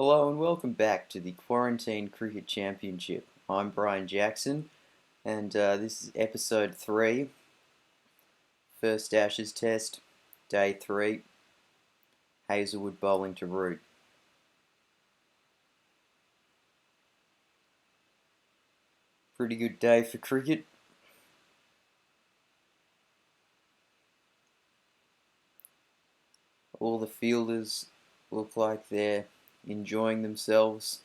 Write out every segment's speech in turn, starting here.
Hello and welcome back to the Quarantine Cricket Championship. I'm Brian Jackson and this is episode 3, first Ashes test, day 3, Hazlewood bowling to Root. Pretty good day for cricket. All the fielders look like they're enjoying themselves.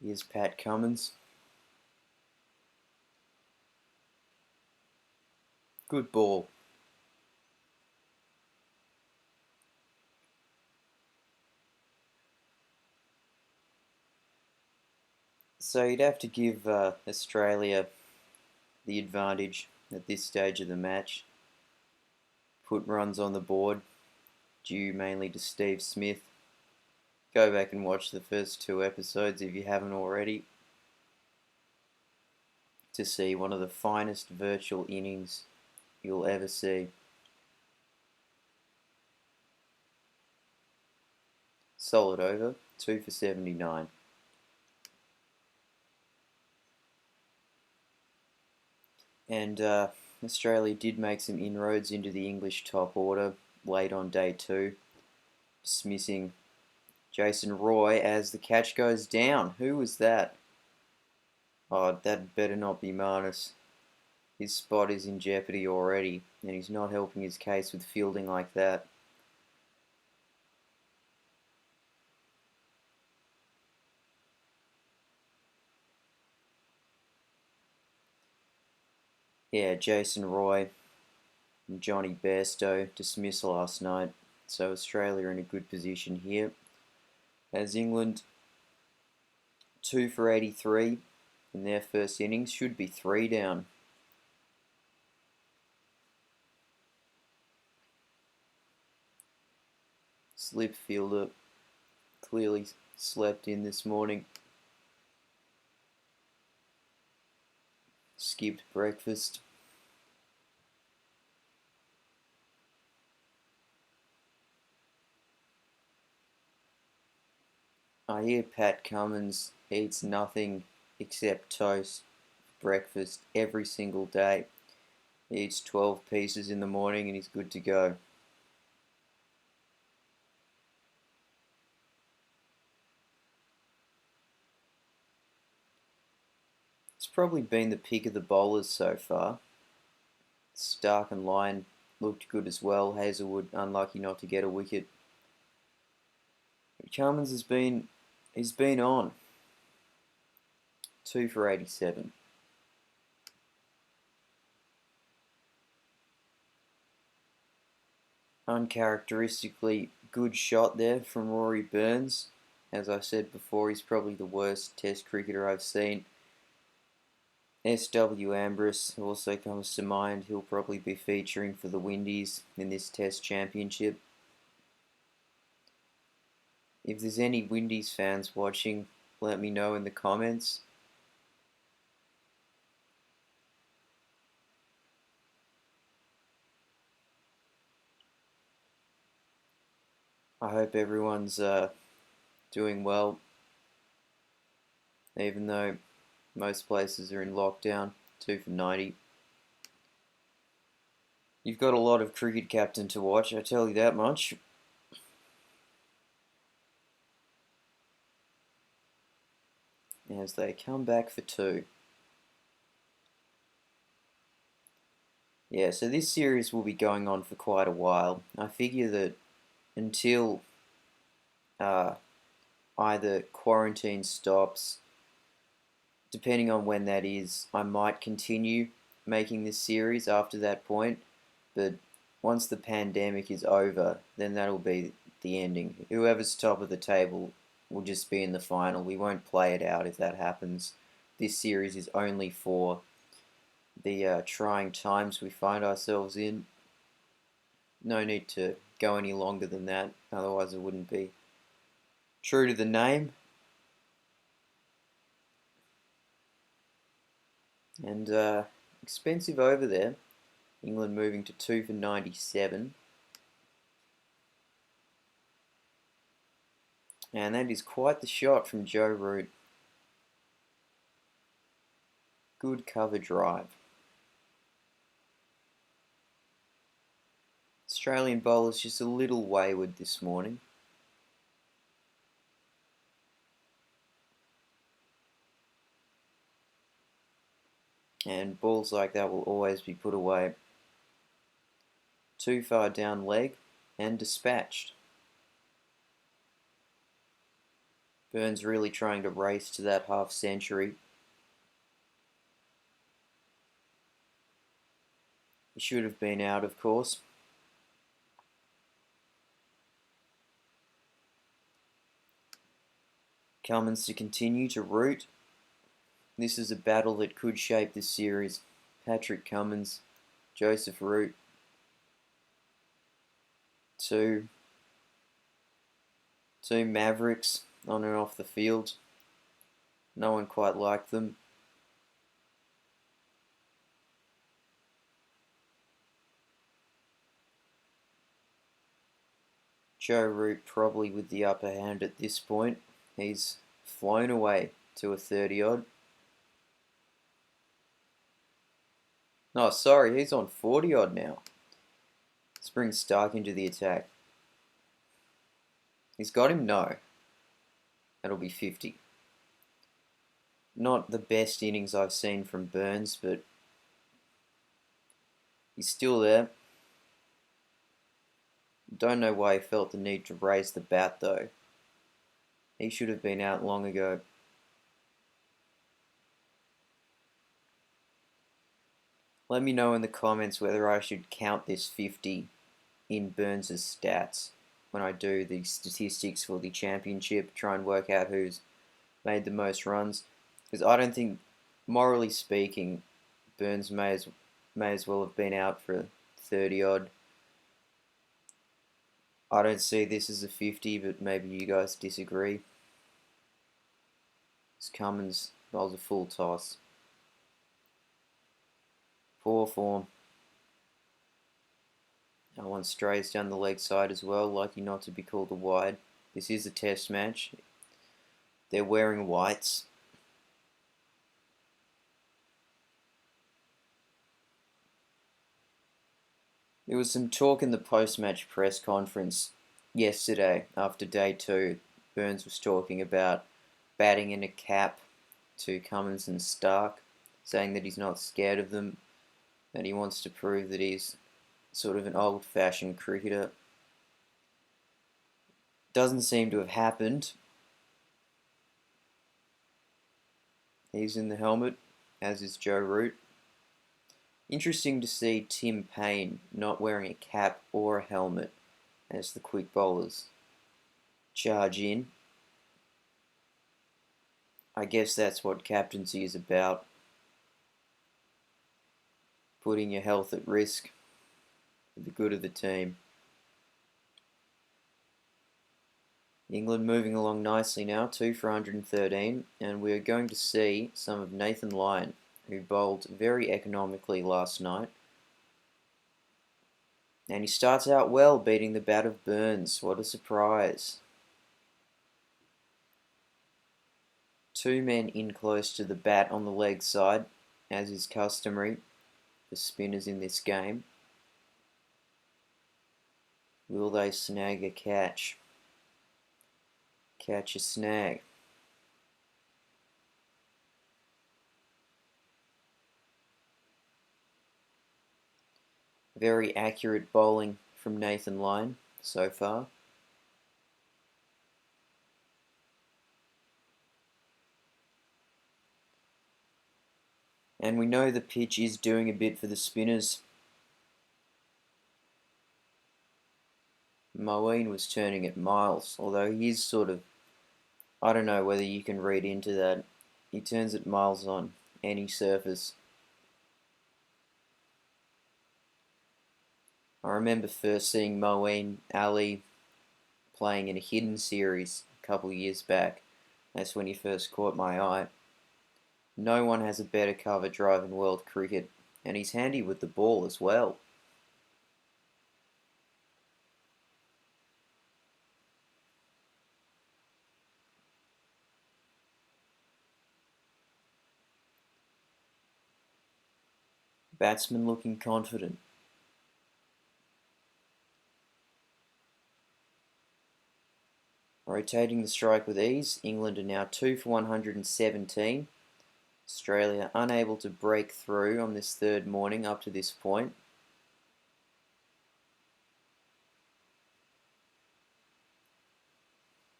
Here's Pat Cummins. Good ball. So you'd have to give Australia the advantage at this stage of the match. Put runs on the board, due mainly to Steve Smith. Go back and watch the first 2 episodes if you haven't already to see one of the finest virtual innings you'll ever see. Solid over, 2 for 79. And Australia did make some inroads into the English top order late on day 2, dismissing Jason Roy as the catch goes down. Who was that? Oh, that better not be Marnus. His spot is in jeopardy already, and he's not helping his case with fielding like that. Yeah, Jason Roy and Johnny Bairstow dismissed last night, so Australia in a good position here. As England 2 for 83 in their first innings, should be 3 down. Slip fielder clearly slept in this morning. Skipped breakfast. I hear Pat Cummins eats nothing except toast for breakfast every single day. He eats 12 pieces in the morning and he's good to go. It's probably been the pick of the bowlers so far. Stark and Lyon looked good as well. Hazlewood unlucky not to get a wicket. Cummins he's been on. 2 for 87. Uncharacteristically good shot there from Rory Burns. As I said before, he's probably the worst Test cricketer I've seen. S.W. Ambrose also comes to mind. He'll probably be featuring for the Windies in this Test Championship. If there's any Windies fans watching, let me know in the comments. I hope everyone's doing well, even though most places are in lockdown. 2 for 90. You've got a lot of cricket captain to watch, I tell you that much. As they come back for 2. Yeah, so this series will be going on for quite a while. I figure that until uh, either quarantine stops, depending on when that is, I might continue making this series after that point. But once the pandemic is over, then that'll be the ending. Whoever's top of the table will just be in the final. We won't play it out if that happens. This series is only for the trying times we find ourselves in. No need to go any longer than that, otherwise it wouldn't be true to the name. And expensive over there. England moving to 2 for 97. And that is quite the shot from Joe Root. Good cover drive. Australian bowlers just a little wayward this morning. And balls like that will always be put away. Too far down leg and dispatched. Burns really trying to race to that half century. He should have been out, of course. Cummins to continue to Root. This is a battle that could shape this series. Patrick Cummins, Joseph Root. Two Mavericks on and off the field. No one quite liked them. Joe Root probably with the upper hand at this point. He's flown away to a 30 odd. No, sorry, he's on 40 odd now. Let's bring Stark into the attack. He's got him? No. That'll be 50. Not the best innings I've seen from Burns, but he's still there. Don't know why he felt the need to raise the bat though. He should have been out long ago. Let me know in the comments whether I should count this 50 in Burns' stats when I do the statistics for the championship, try and work out who's made the most runs. Because I don't think, morally speaking, Burns may as well have been out for 30 odd. I don't see this as a 50, but maybe you guys disagree. This Cummins bowls a full toss. Poor form. That one strays down the leg side as well, lucky not to be called a wide. This is a test match. They're wearing whites. There was some talk in the post-match press conference yesterday after day 2. Burns was talking about batting in a cap to Cummins and Stark, saying that he's not scared of them, that he wants to prove that he's sort of an old-fashioned cricketer. Doesn't seem to have happened. He's in the helmet, as is Joe Root. Interesting to see Tim Paine not wearing a cap or a helmet as the quick bowlers charge in. I guess that's what captaincy is about. Putting your health at risk for the good of the team. England moving along nicely now, 2 for 113, and we're going to see some of Nathan Lyon, who bowled very economically last night. And he starts out well, beating the bat of Burns. What a surprise. 2 men in close to the bat on the leg side, as is customary for spinners in this game. Will they snag a catch? Catch a snag. Very accurate bowling from Nathan Lyon so far. And we know the pitch is doing a bit for the spinners. Moeen was turning at miles, although he's sort of, I don't know whether you can read into that. He turns at miles on any surface. I remember first seeing Moeen Ali playing in a hidden series a couple of years back. That's when he first caught my eye. No one has a better cover drive in world cricket and he's handy with the ball as well. Batsman looking confident. Rotating the strike with ease, England are now 2 for 117. Australia unable to break through on this third morning up to this point.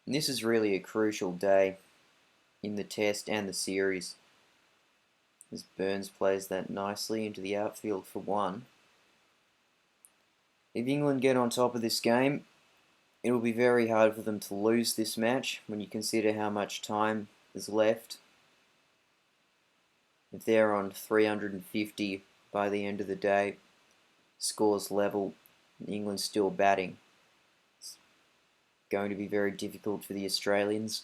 And this is really a crucial day in the test and the series, as Burns plays that nicely into the outfield for one. If England get on top of this game, it will be very hard for them to lose this match when you consider how much time is left. If they're on 350 by the end of the day, scores level, England's still batting. It's going to be very difficult for the Australians.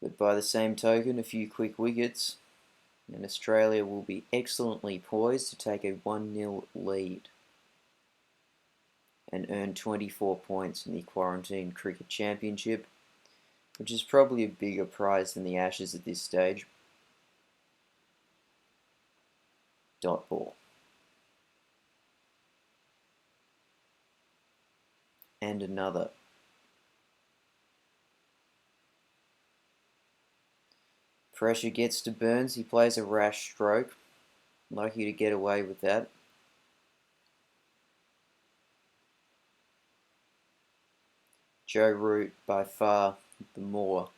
But by the same token, a few quick wickets, and Australia will be excellently poised to take a 1-0 lead and earn 24 points in the Quarantine Cricket Championship, which is probably a bigger prize than the Ashes at this stage. Dot ball. And another. Pressure gets to Burns, he plays a rash stroke. Lucky to get away with that. Joe Root, by far the more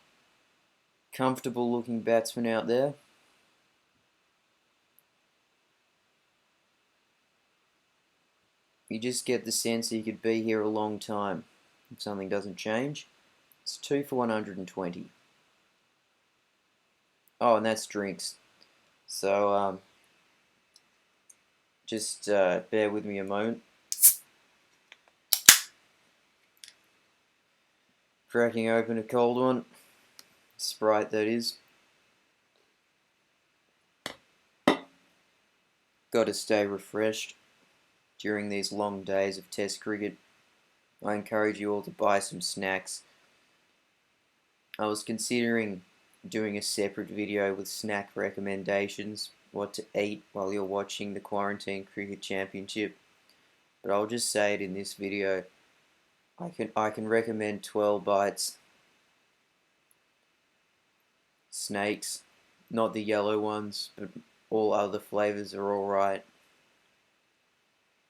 comfortable looking batsman out there. You just get the sense he could be here a long time if something doesn't change. It's 2 for 120. Oh, and that's drinks. So, just bear with me a moment. Cracking open a cold one. Sprite, that is. Got to stay refreshed during these long days of Test cricket. I encourage you all to buy some snacks. I was considering doing a separate video with snack recommendations, what to eat while you're watching the Quarantine Cricket Championship, but I'll just say it in this video. I can recommend 12 bites. Snakes, not the yellow ones, but all other flavors are alright.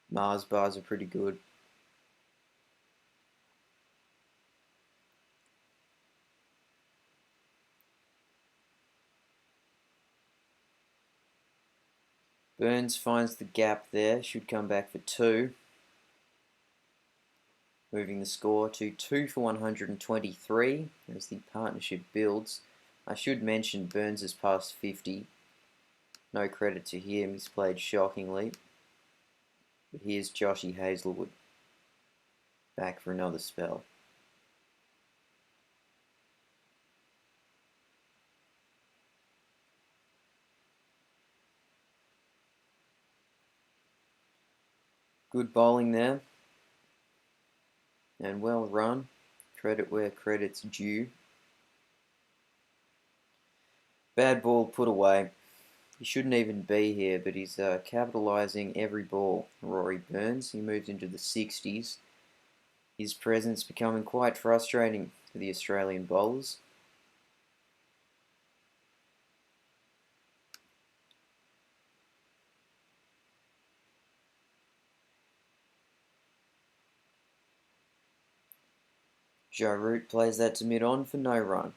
Mars bars are pretty good. Burns finds the gap there, should come back for 2. Moving the score to 2 for 123 as the partnership builds. I should mention Burns has passed 50. No credit to him, he's played shockingly. But here's Joshy Hazlewood, back for another spell. Good bowling there, and well run. Credit where credit's due. Bad ball put away. He shouldn't even be here, but he's capitalising every ball. Rory Burns, he moves into the 60s. His presence becoming quite frustrating for the Australian bowlers. Joe Root plays that to mid-on for no run.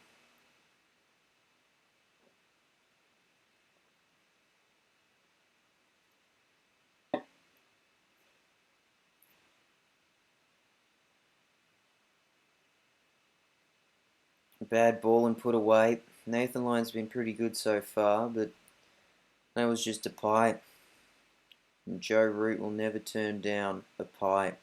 Bad ball and put away. Nathan Lyon's been pretty good so far, but that was just a pie. And Joe Root will never turn down a pie.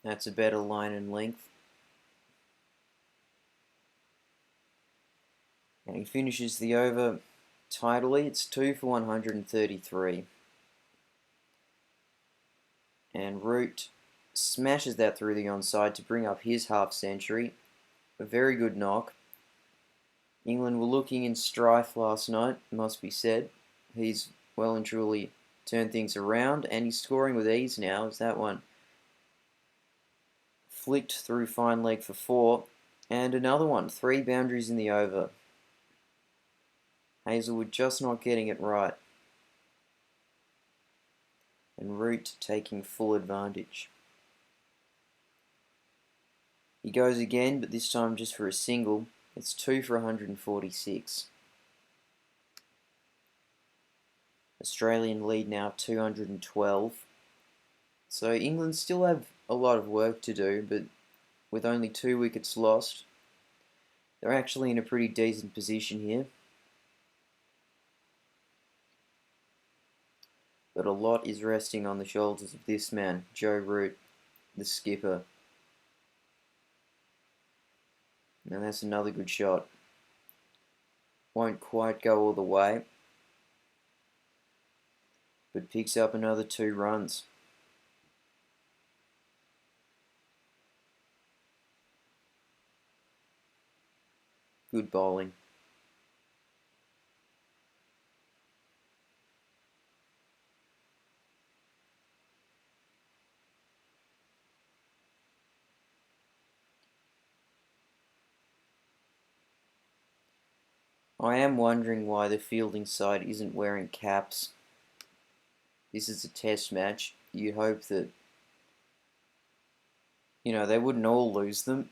That's a better line and length. And he finishes the over tidily. It's 2 for 133. And Root smashes that through the onside to bring up his half century. A very good knock. England were looking in strife last night, must be said. He's well and truly turned things around, and he's scoring with ease now as that one flicked through fine leg for 4. And another one, 3 boundaries in the over. Hazlewood just not getting it right. And Root taking full advantage. He goes again, but this time just for a single. It's 2 for 146. Australian lead now 212. So England still have a lot of work to do, but with only 2 wickets lost, they're actually in a pretty decent position here. But a lot is resting on the shoulders of this man, Joe Root, the skipper. Now that's another good shot. Won't quite go all the way, but picks up another 2 runs. Good bowling. I am wondering why the fielding side isn't wearing caps. This is a test match. You hope that, they wouldn't all lose them.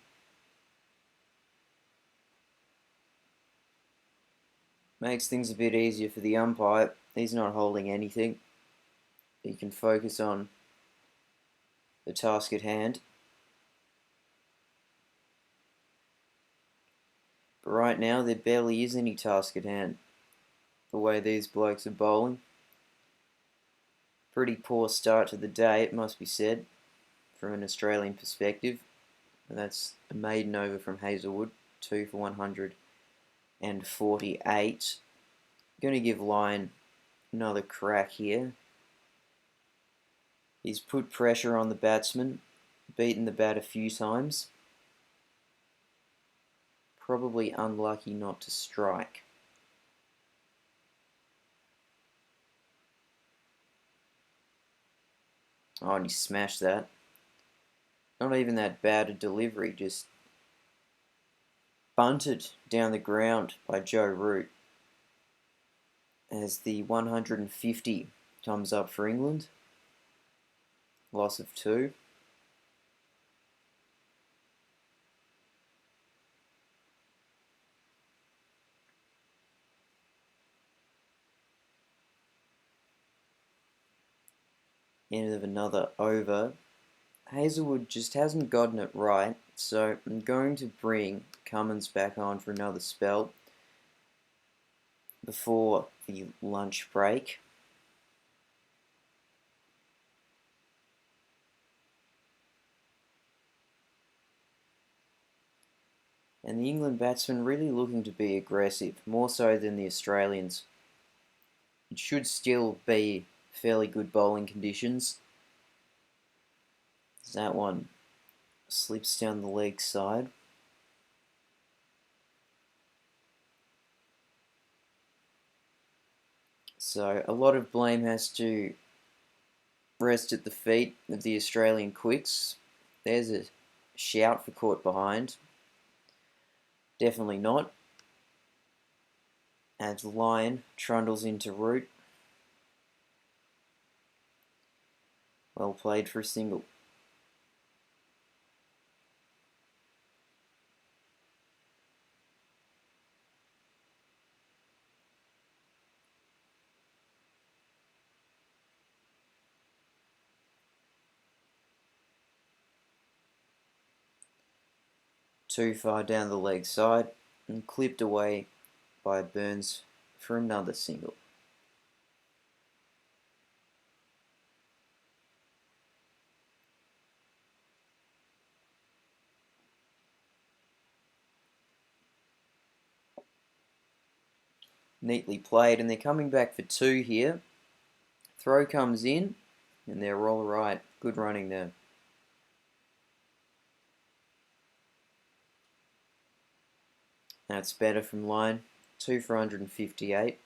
Makes things a bit easier for the umpire. He's not holding anything. He can focus on the task at hand. But right now, there barely is any task at hand. The way these blokes are bowling. Pretty poor start to the day, it must be said, from an Australian perspective. And that's a maiden over from Hazlewood, 2 for 148. Going to give Lyon another crack here. He's put pressure on the batsman, beaten the bat a few times. Probably unlucky not to strike. Oh, and he smashed that. Not even that bad a delivery, just bunted down the ground by Joe Root. As the 150 comes up for England. Loss of 2. End of another over. Hazlewood just hasn't gotten it right, so I'm going to bring Cummins back on for another spell before the lunch break. And the England batsmen really looking to be aggressive, more so than the Australians. It should still be fairly good bowling conditions. That one slips down the leg side. So a lot of blame has to rest at the feet of the Australian quicks. There's a shout for caught behind. Definitely not. As Lyon trundles into Root. Well played for a single. Too far down the leg side and clipped away by Burns for another single. Neatly played, and they're coming back for 2 here. Throw comes in, and they're all right. Good running there. That's better from line. 2 for 158.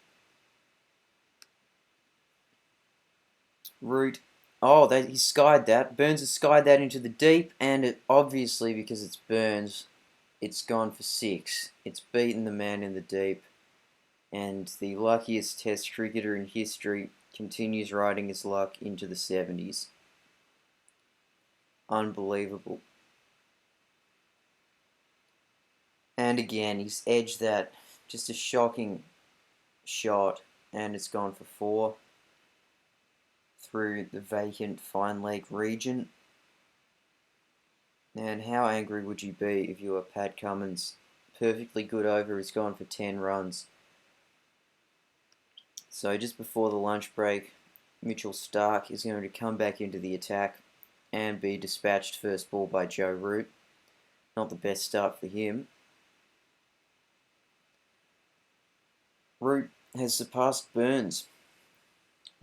Root. Oh, he skied that. Burns has skied that into the deep, and it obviously, because it's Burns, it's gone for 6. It's beaten the man in the deep, and the luckiest Test cricketer in history continues riding his luck into the 70s. Unbelievable. And again, he's edged that. Just a shocking shot, and it's gone for 4 through the vacant fine leg region. And how angry would you be if you were Pat Cummins? Perfectly good over has gone for 10 runs. So just before the lunch break, Mitchell Starc is going to come back into the attack and be dispatched first ball by Joe Root. Not the best start for him. Root has surpassed Burns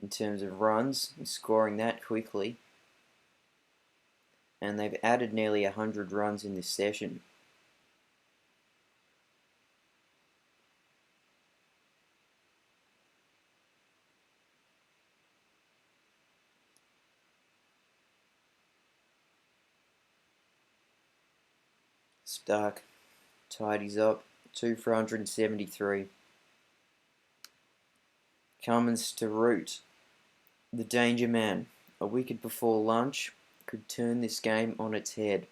in terms of runs, and scoring that quickly. And they've added nearly 100 runs in this session. Starc tidies up, 2 for 173. Cummins to Root, the danger man. A wicket before lunch could turn this game on its head.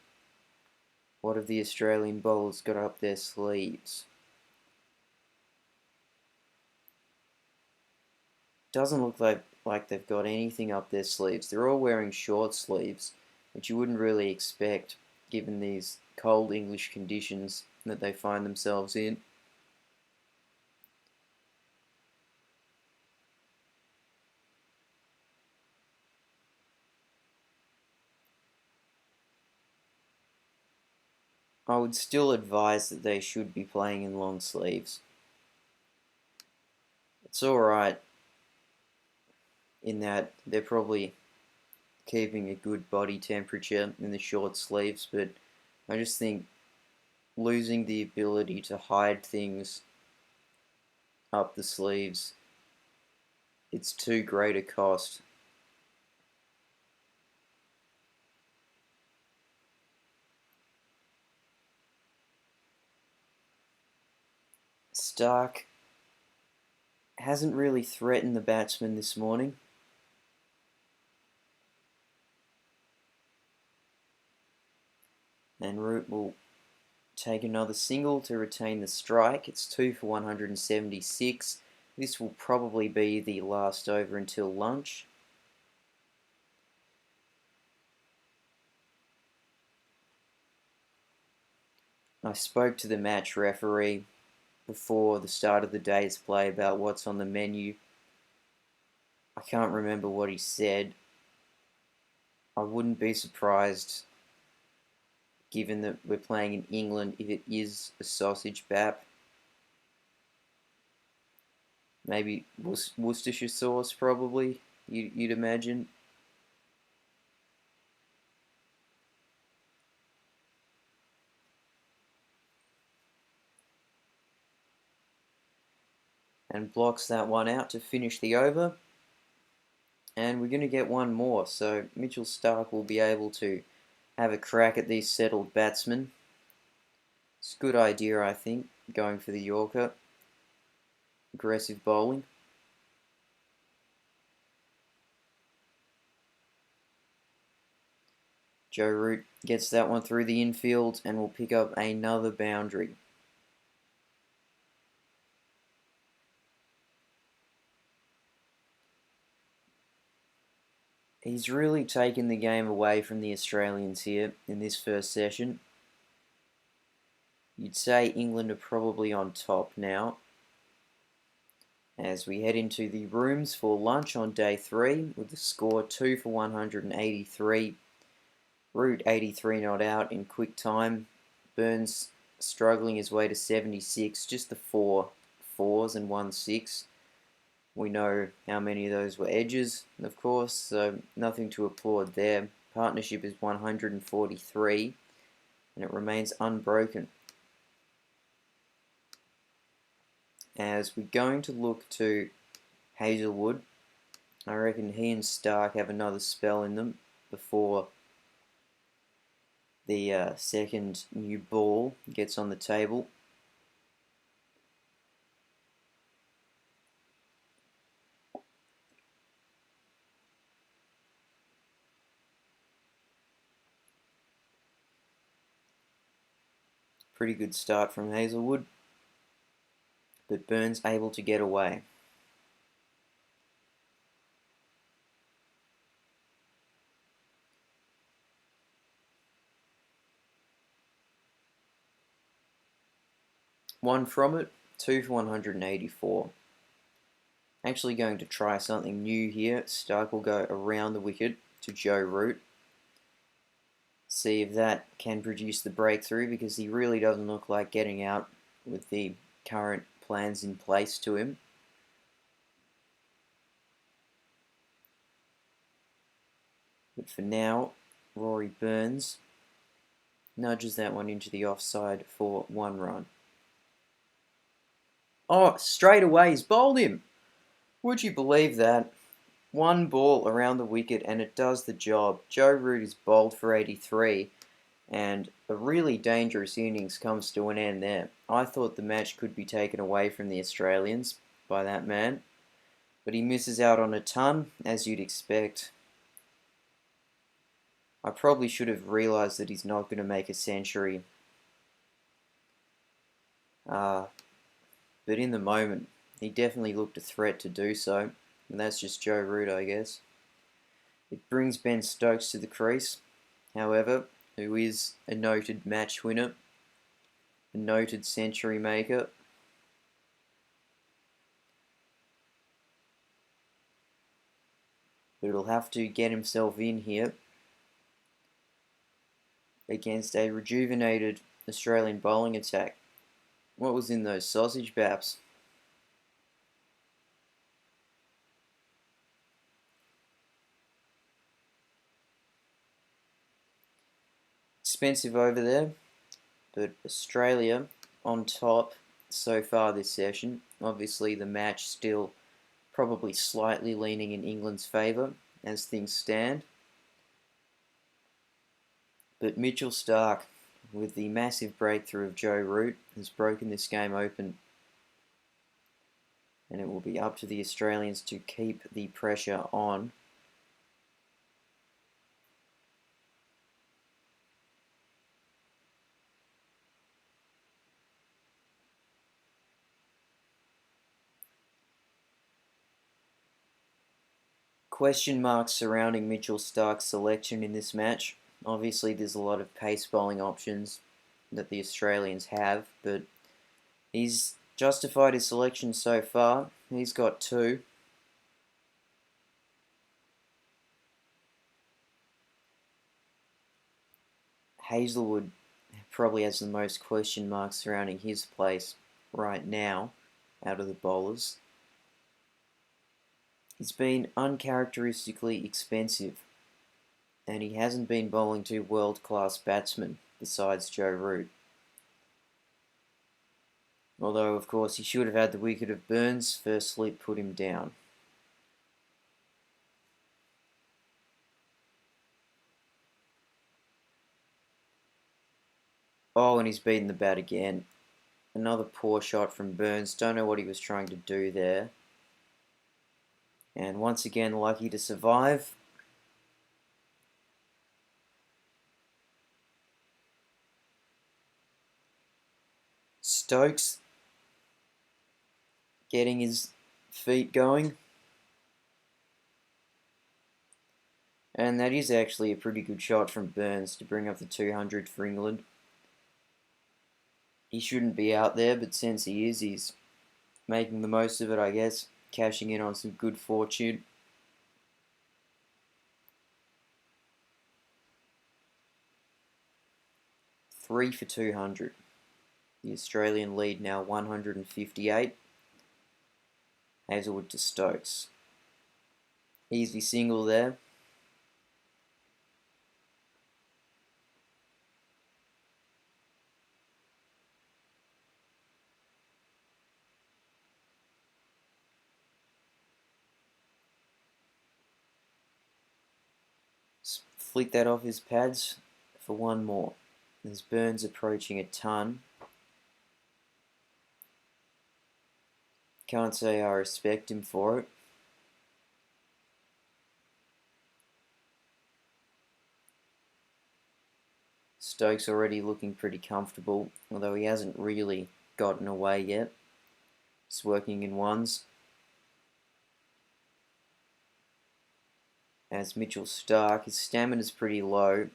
What have the Australian bowlers got up their sleeves? Doesn't look like they've got anything up their sleeves. They're all wearing short sleeves, which you wouldn't really expect given these cold English conditions that they find themselves in. I would still advise that they should be playing in long sleeves. It's alright in that they're probably keeping a good body temperature in the short sleeves, but I just think losing the ability to hide things up the sleeves, it's too great a cost. Starc hasn't really threatened the batsman this morning. And Root will take another single to retain the strike. It's 2 for 176. This will probably be the last over until lunch. I spoke to the match referee before the start of the day's play about what's on the menu. I can't remember what he said. I wouldn't be surprised, given that we're playing in England, if it is a sausage bap. Maybe Worcestershire sauce, probably, you'd imagine. And blocks that one out to finish the over. And we're going to get one more, so Mitchell Starc will be able to have a crack at these settled batsmen. It's a good idea, I think, going for the Yorker. Aggressive bowling. Joe Root gets that one through the infield and will pick up another boundary. He's really taken the game away from the Australians here in this first session. You'd say England are probably on top now. As we head into the rooms for lunch on day 3 with the score 2 for 183. Root 83 not out in quick time. Burns struggling his way to 76, just the 4 4s and 1 6. We know how many of those were edges, of course, so nothing to applaud there. Partnership is 143, and it remains unbroken. As we're going to look to Hazlewood, I reckon he and Stark have another spell in them before the second new ball gets on the table. Pretty good start from Hazlewood, but Burns able to get away. One from it, 2 for 184. Actually going to try something new here. Stark will go around the wicket to Joe Root. See if that can produce the breakthrough, because he really doesn't look like getting out with the current plans in place to him. But for now, Rory Burns nudges that one into the offside for 1 run. Oh, straight away he's bowled him. Would you believe that? One ball around the wicket and it does the job. Joe Root is bowled for 83, and a really dangerous innings comes to an end there. I thought the match could be taken away from the Australians by that man, but he misses out on a ton, as you'd expect. I probably should have realised that he's not going to make a century. But in the moment, he definitely looked a threat to do so, and that's just Joe Root, I guess. It brings Ben Stokes to the crease, however, who is a noted match winner, a noted century maker. But he'll have to get himself in here against a rejuvenated Australian bowling attack. What was in those sausage baps? Expensive over there, but Australia on top so far this session. Obviously the match still probably slightly leaning in England's favour as things stand. But Mitchell Starc, with the massive breakthrough of Joe Root, has broken this game open. And it will be up to the Australians to keep the pressure on. Question marks surrounding Mitchell Starc's selection in this match. Obviously there's a lot of pace bowling options that the Australians have, but he's justified his selection so far. He's got 2. Hazlewood probably has the most question marks surrounding his place right now out of the bowlers. He's been uncharacteristically expensive, and he hasn't been bowling to world-class batsmen besides Joe Root. Although, of course, he should have had the wicket of Burns. First slip put him down. Oh, and he's beaten the bat again. Another poor shot from Burns. Don't know what he was trying to do there. And once again, lucky to survive. Stokes getting his feet going. And that is actually a pretty good shot from Burns to bring up the 200 for England. He shouldn't be out there, but since he is, he's making the most of it, I guess. Cashing in on some good fortune. Three for 200. The Australian lead now 158. Hazlewood to Stokes. Easy single there. Flick that off his pads for one more. There's Burns approaching a ton. Can't say I respect him for it. Stokes already looking pretty comfortable, although he hasn't really gotten away yet. It's working in ones. As Mitchell Starc, his stamina's pretty low,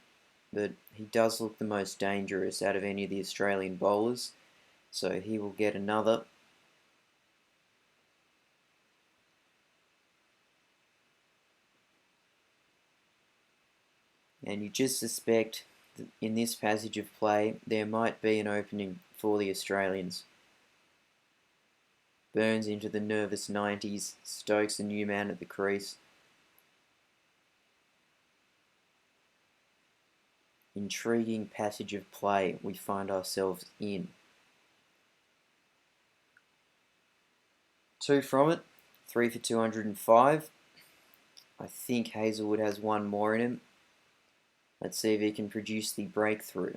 but he does look the most dangerous out of any of the Australian bowlers, so he will get another. And you just suspect that in this passage of play there might be an opening for the Australians. Burns into the nervous 90s, Stokes a new man at the crease. Intriguing passage of play we find ourselves in. 2 from it, 3 for 205. I think Hazlewood has one more in him. Let's see if he can produce the breakthrough.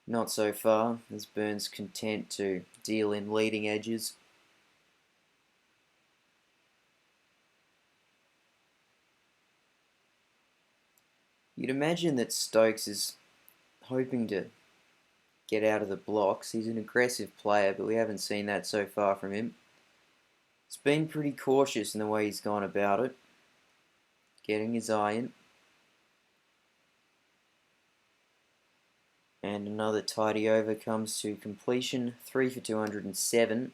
Not so far, as Burns content to deal in leading edges. You'd imagine that Stokes is hoping to get out of the blocks. He's an aggressive player, but we haven't seen that so far from him. He's been pretty cautious in the way he's gone about it, getting his eye in. And another tidy over comes to completion, 3 for 207.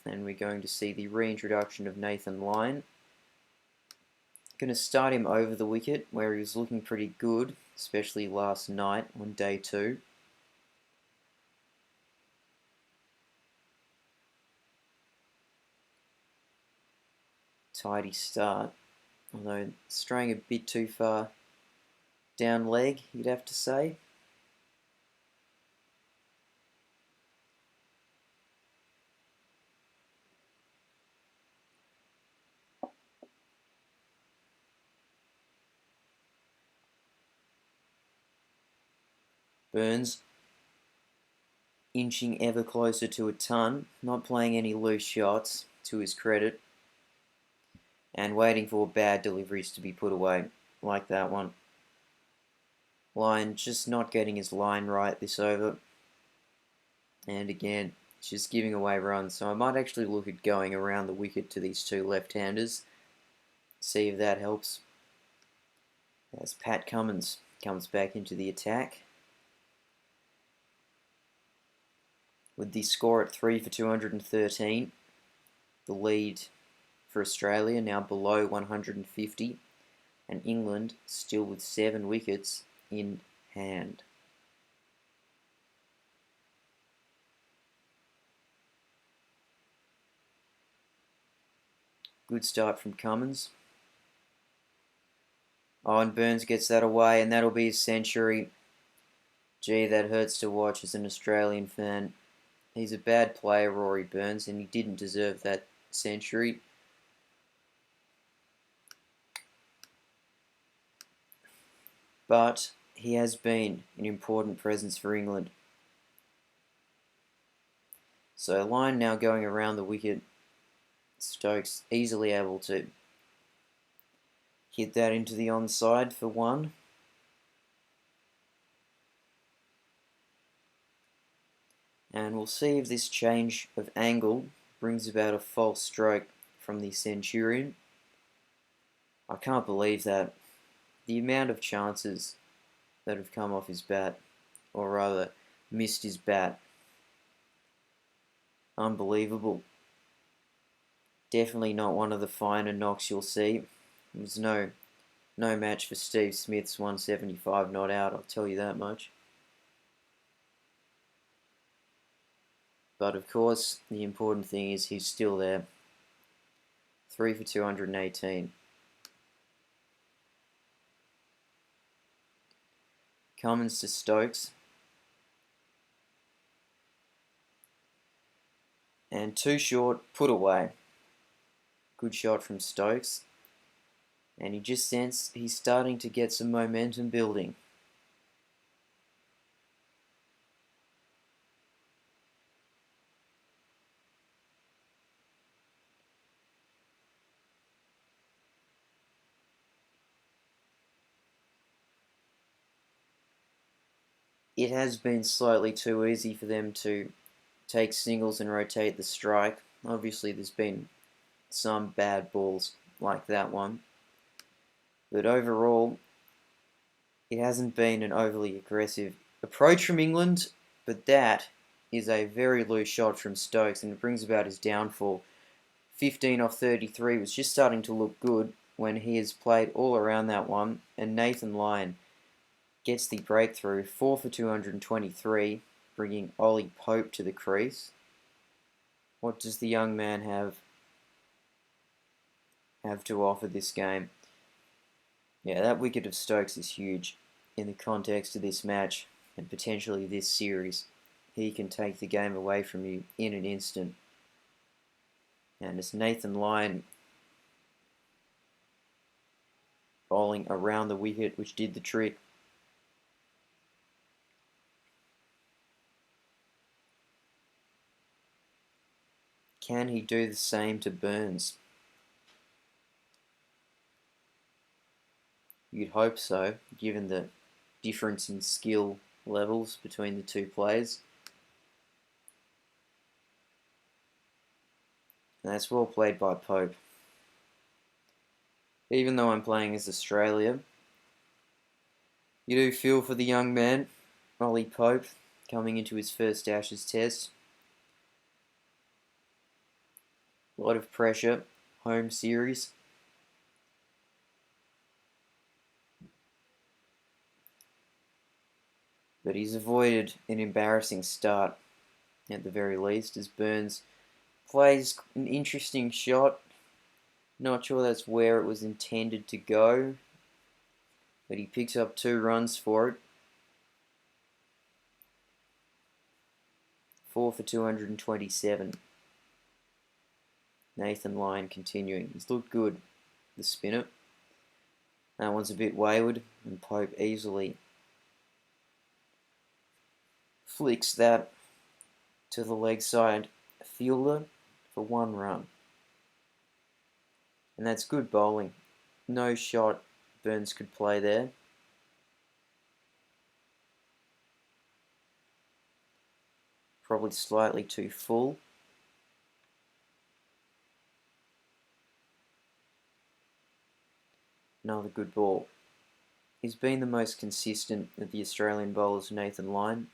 And we're going to see the reintroduction of Nathan Lyon. Going to start him over the wicket, where he was looking pretty good, especially last night on day 2. Tidy start, although straying a bit too far down leg, you'd have to say. Burns inching ever closer to a ton, not playing any loose shots, to his credit, and waiting for bad deliveries to be put away, like that one. Lyon just not getting his line right this over, and again, just giving away runs, so I might actually look at going around the wicket to these two left-handers, see if that helps. As Pat Cummins comes back into the attack. With the score at 3 for 213, the lead for Australia now below 150, and England still with 7 wickets in hand. Good start from Cummins. Oh, and Burns gets that away, and that'll be his century. Gee, that hurts to watch as an Australian fan. He's a bad player, Rory Burns, and he didn't deserve that century. But he has been an important presence for England. So Lyon now going around the wicket. Stokes easily able to hit that into the onside for 1. And we'll see if this change of angle brings about a false stroke from the Centurion. I can't believe that. The amount of chances that have come off his bat, or rather missed his bat. Unbelievable. Definitely not one of the finer knocks you'll see. It was no match for Steve Smith's 175 not out, I'll tell you that much. But of course, the important thing is he's still there. 3 for 218. Cummins to Stokes. And too short, put away. Good shot from Stokes. And you just sense he's starting to get some momentum building. It has been slightly too easy for them to take singles and rotate the strike. Obviously, there's been some bad balls like that one. But overall, it hasn't been an overly aggressive approach from England, but that is a very loose shot from Stokes, and it brings about his downfall. 15 off 33 was just starting to look good when he has played all around that one, and Nathan Lyon gets the breakthrough, 4 for 223, bringing Ollie Pope to the crease. What does the young man have to offer this game? Yeah, that wicket of Stokes is huge in the context of this match and potentially this series. He can take the game away from you in an instant. And it's Nathan Lyon bowling around the wicket, which did the trick. Can he do the same to Burns? You'd hope so, given the difference in skill levels between the two players. And that's well played by Pope. Even though I'm playing as Australia, you do feel for the young man, Ollie Pope, coming into his first Ashes test. A lot of pressure, home series. But he's avoided an embarrassing start, at the very least, as Burns plays an interesting shot. Not sure that's where it was intended to go, but he picks up 2 runs for it. 4 for 227. Nathan Lyon continuing. He's looked good, the spinner. That one's a bit wayward, and Pope easily flicks that to the leg side fielder for 1 run. And that's good bowling. No shot Burns could play there. Probably slightly too full. Another good ball. He's been the most consistent of the Australian bowlers, Nathan Lyon.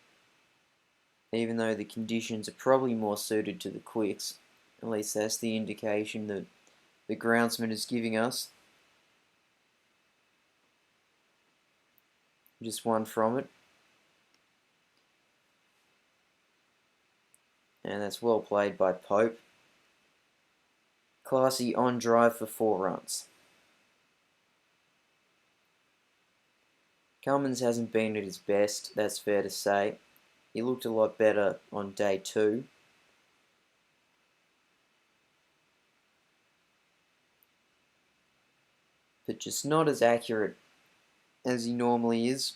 Even though the conditions are probably more suited to the quicks. At least that's the indication that the groundsman is giving us. Just 1 from it. And that's well played by Pope. Classy on drive for 4 runs. Cummins hasn't been at his best, that's fair to say. He looked a lot better on day 2. But just not as accurate as he normally is.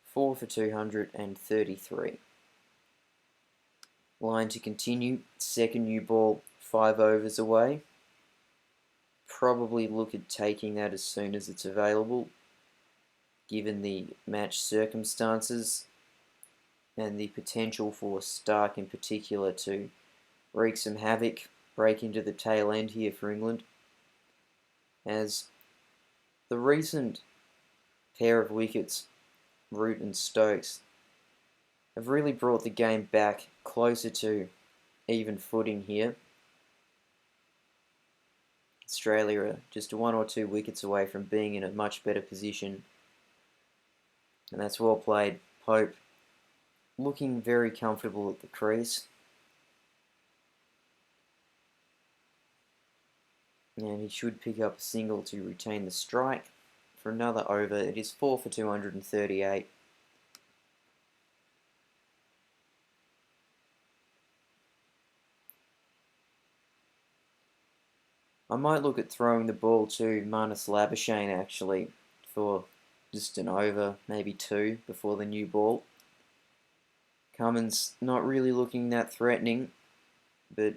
Four for 233. Line to continue. Second new ball, 5 overs away. Probably look at taking that as soon as it's available, given the match circumstances and the potential for Stark in particular to wreak some havoc, break into the tail end here for England. As the recent pair of wickets, Root and Stokes, have really brought the game back closer to even footing here. Australia are just 1 or 2 wickets away from being in a much better position. And that's well played. Pope looking very comfortable at the crease. And he should pick up a single to retain the strike for another over. It is 4 for 238. I might look at throwing the ball to Marnus Labuschagne actually for just an over, maybe two, before the new ball. Cummins not really looking that threatening, but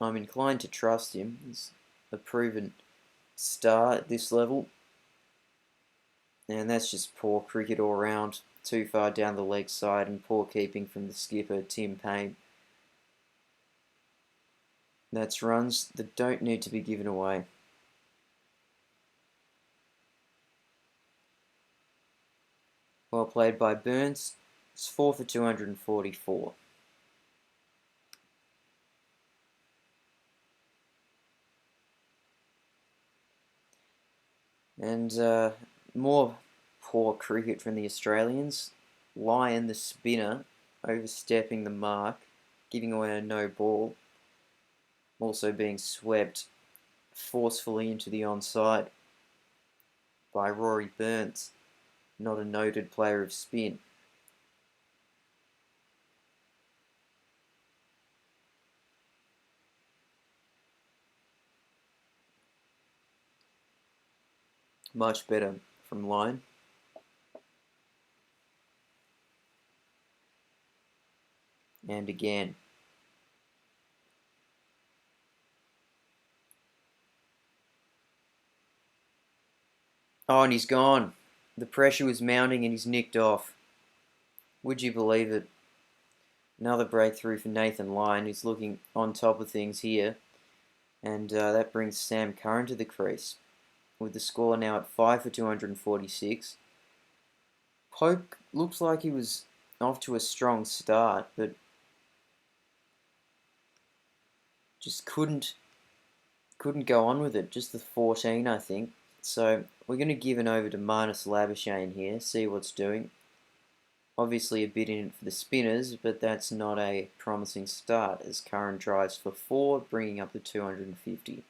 I'm inclined to trust him. He's a proven star at this level. And that's just poor cricket all round. Too far down the leg side and poor keeping from the skipper, Tim Paine. That's runs that don't need to be given away. Well played by Burns. It's 4 for 244. And more poor cricket from the Australians. Lyon, the spinner, overstepping the mark, giving away a no ball. Also being swept forcefully into the onside by Rory Burns, not a noted player of spin. Much better from Lyon. And again. Oh, and he's gone. The pressure was mounting and he's nicked off. Would you believe it? Another breakthrough for Nathan Lyon, who's looking on top of things here. And that brings Sam Curran to the crease, with the score now at 5 for 246. Pope looks like he was off to a strong start, but just couldn't go on with it. Just the 14, I think. So we're going to give an over to Marnus Labuschagne here, see what's doing. Obviously a bit in it for the spinners, but that's not a promising start as Curran drives for 4, bringing up the 250.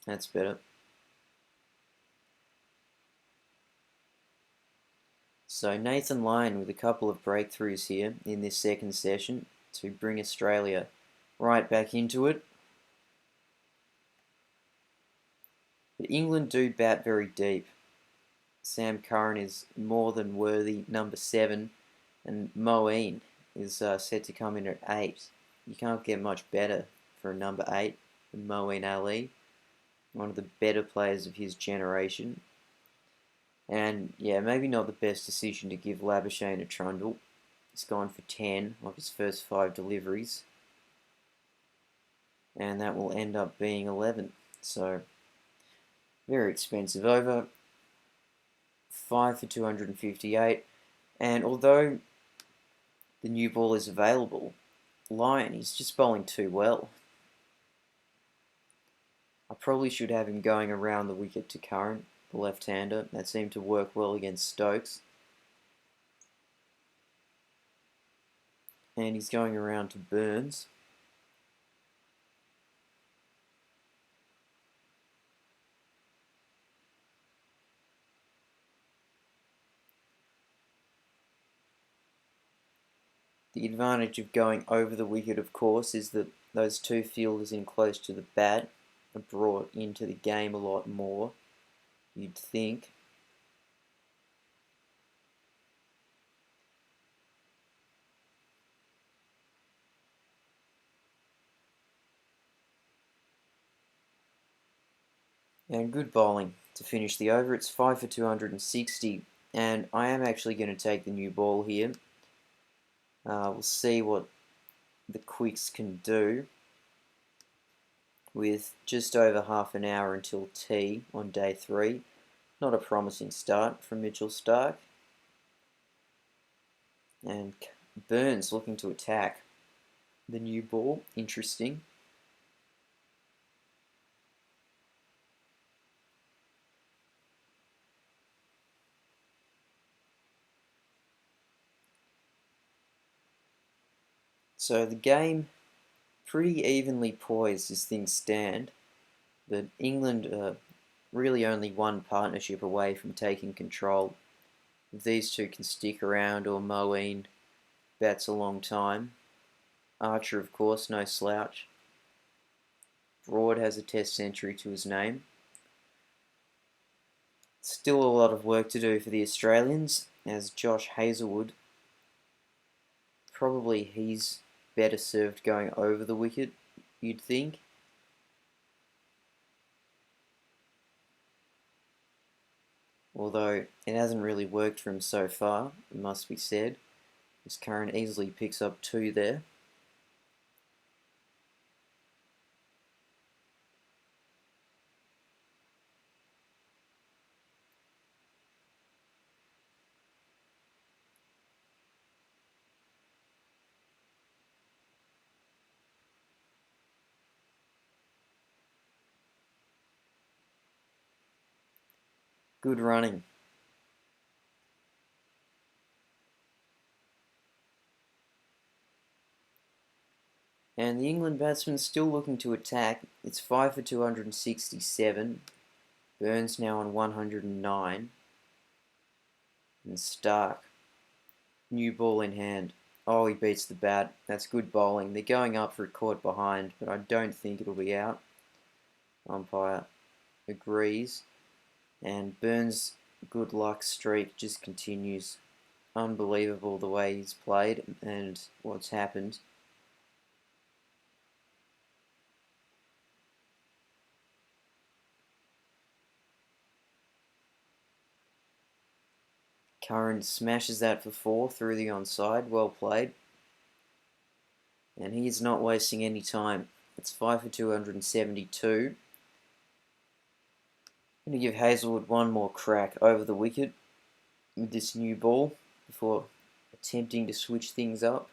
That's better. So Nathan Lyon with a couple of breakthroughs here in this second session to bring Australia right back into it. But England do bat very deep. Sam Curran is more than worthy, number 7, and Moeen is set to come in at 8. You can't get much better for a number 8 than Moeen Ali, one of the better players of his generation. And yeah, maybe not the best decision to give Labuschagne a trundle. He's gone for 10 of his first 5 deliveries, and that will end up being 11. So very expensive over. 5 for 258, and although the new ball is available, Lyon is just bowling too well. I probably should have him going around the wicket to Curran, the left-hander. That seemed to work well against Stokes. And he's going around to Burns. The advantage of going over the wicket, of course, is that those two fielders in close to the bat are brought into the game a lot more, you'd think. And good bowling to finish the over. It's 5 for 260, and I am actually going to take the new ball here. We'll see what the quicks can do with just over half an hour until tea on day 3. Not a promising start from Mitchell Starc. And Burns looking to attack. the new ball. Interesting. So the game pretty evenly poised as things stand, but England are really only one partnership away from taking control. If these two can stick around, or Moeen bats a long time. Archer, of course, no slouch. Broad has a test century to his name. Still a lot of work to do for the Australians, as Josh Hazlewood, probably he's better served going over the wicket, you'd think. Although it hasn't really worked for him so far, it must be said. As Curran easily picks up 2 there. Good running. And the England batsman still looking to attack. It's 5 for 267. Burns now on 109. And Stark, new ball in hand. Oh, he beats the bat. That's good bowling. They're going up for a caught behind, but I don't think it'll be out. Umpire agrees. And Burns' good luck streak just continues. Unbelievable the way he's played and what's happened. Curran smashes that for 4 through the onside. Well played. And he's not wasting any time. It's 5 for 272. I'm going to give Hazlewood one more crack over the wicket with this new ball before attempting to switch things up.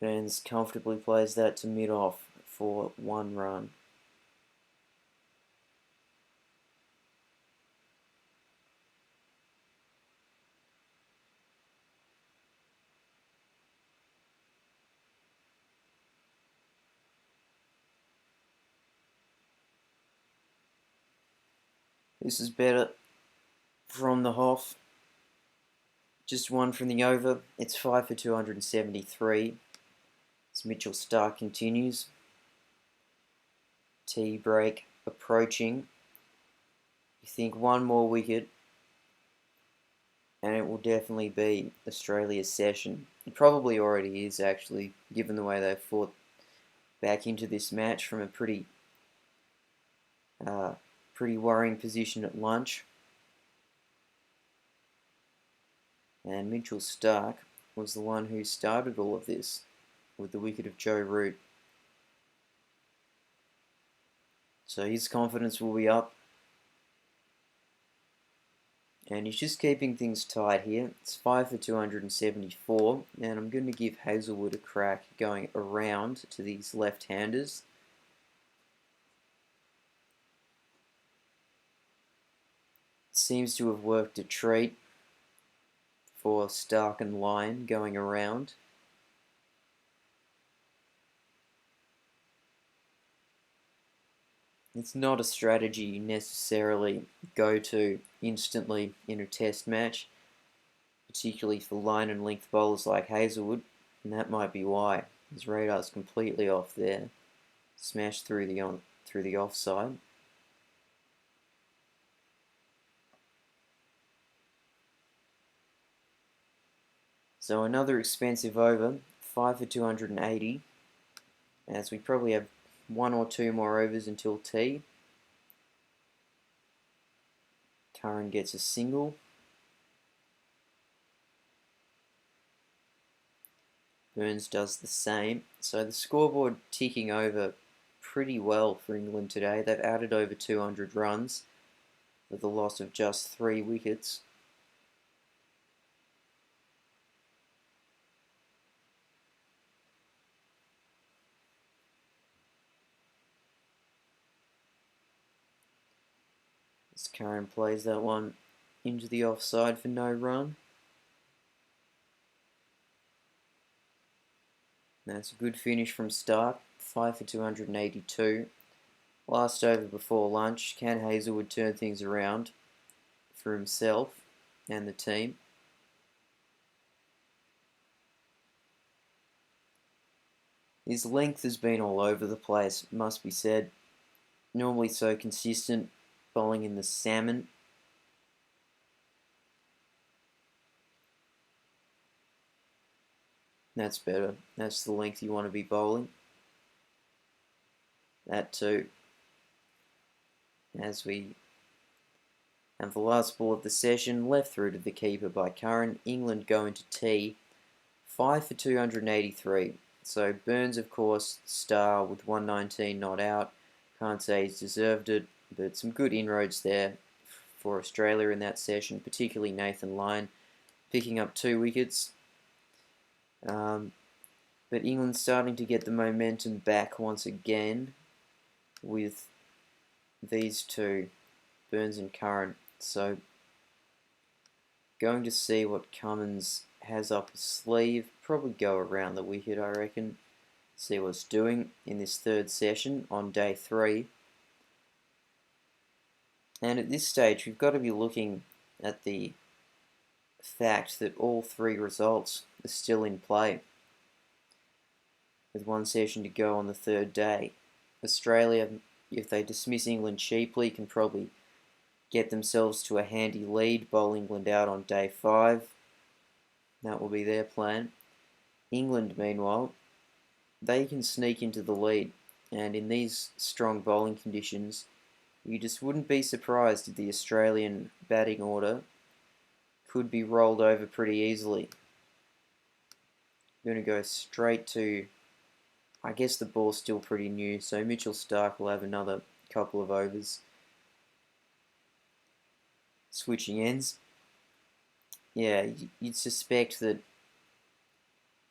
Burns comfortably plays that to mid-off for 1 run. This is better from the Hoff. Just 1 from the over. It's 5 for 273. As Mitchell Starc continues. Tea break approaching. You think 1 more wicket and it will definitely be Australia's session. It probably already is, actually, given the way they've fought back into this match from a pretty worrying position at lunch. And Mitchell Starc was the one who started all of this with the wicket of Joe Root. So his confidence will be up. And he's just keeping things tight here. It's 5 for 274. And I'm going to give Hazlewood a crack going around to these left-handers. Seems to have worked a treat for Starc and Lyon going around. It's not a strategy you necessarily go to instantly in a test match, particularly for line and length bowlers like Hazlewood, and that might be why. His radar's completely off there. Smashed through the offside. So another expensive over, 5 for 280, as we probably have 1 or 2 more overs until tea. Curran gets a single. Burns does the same. So the scoreboard ticking over pretty well for England today. They've added over 200 runs with the loss of just 3 wickets. As Curran plays that one into the offside for no run. That's a good finish from Stark, 5 for 282. Last over before lunch, can Hazlewood turn things around for himself and the team? His length has been all over the place, must be said. Normally so consistent, bowling in the salmon. That's better. That's the length you want to be bowling. That too. As we have the last ball of the session, left through to the keeper by Curran. England going to tea, 5 for 283. So Burns, of course, star with 119 not out. Can't say he's deserved it, but some good inroads there for Australia in that session, particularly Nathan Lyon picking up 2 wickets. But England's starting to get the momentum back once again with these two, Burns and Curran. So going to see what Cummins has up his sleeve. Probably go around the wicket, I reckon. See what it's doing in this third session on day 3. And at this stage, we've got to be looking at the fact that all 3 results are still in play, with 1 session to go on the 3rd day. Australia, if they dismiss England cheaply, can probably get themselves to a handy lead, bowl England out on day 5. That will be their plan. England, meanwhile, they can sneak into the lead, and in these strong bowling conditions, you just wouldn't be surprised if the Australian batting order could be rolled over pretty easily. I'm going to go straight to, I guess the ball's still pretty new, so Mitchell Starc will have another couple of overs. Switching ends. Yeah, you'd suspect that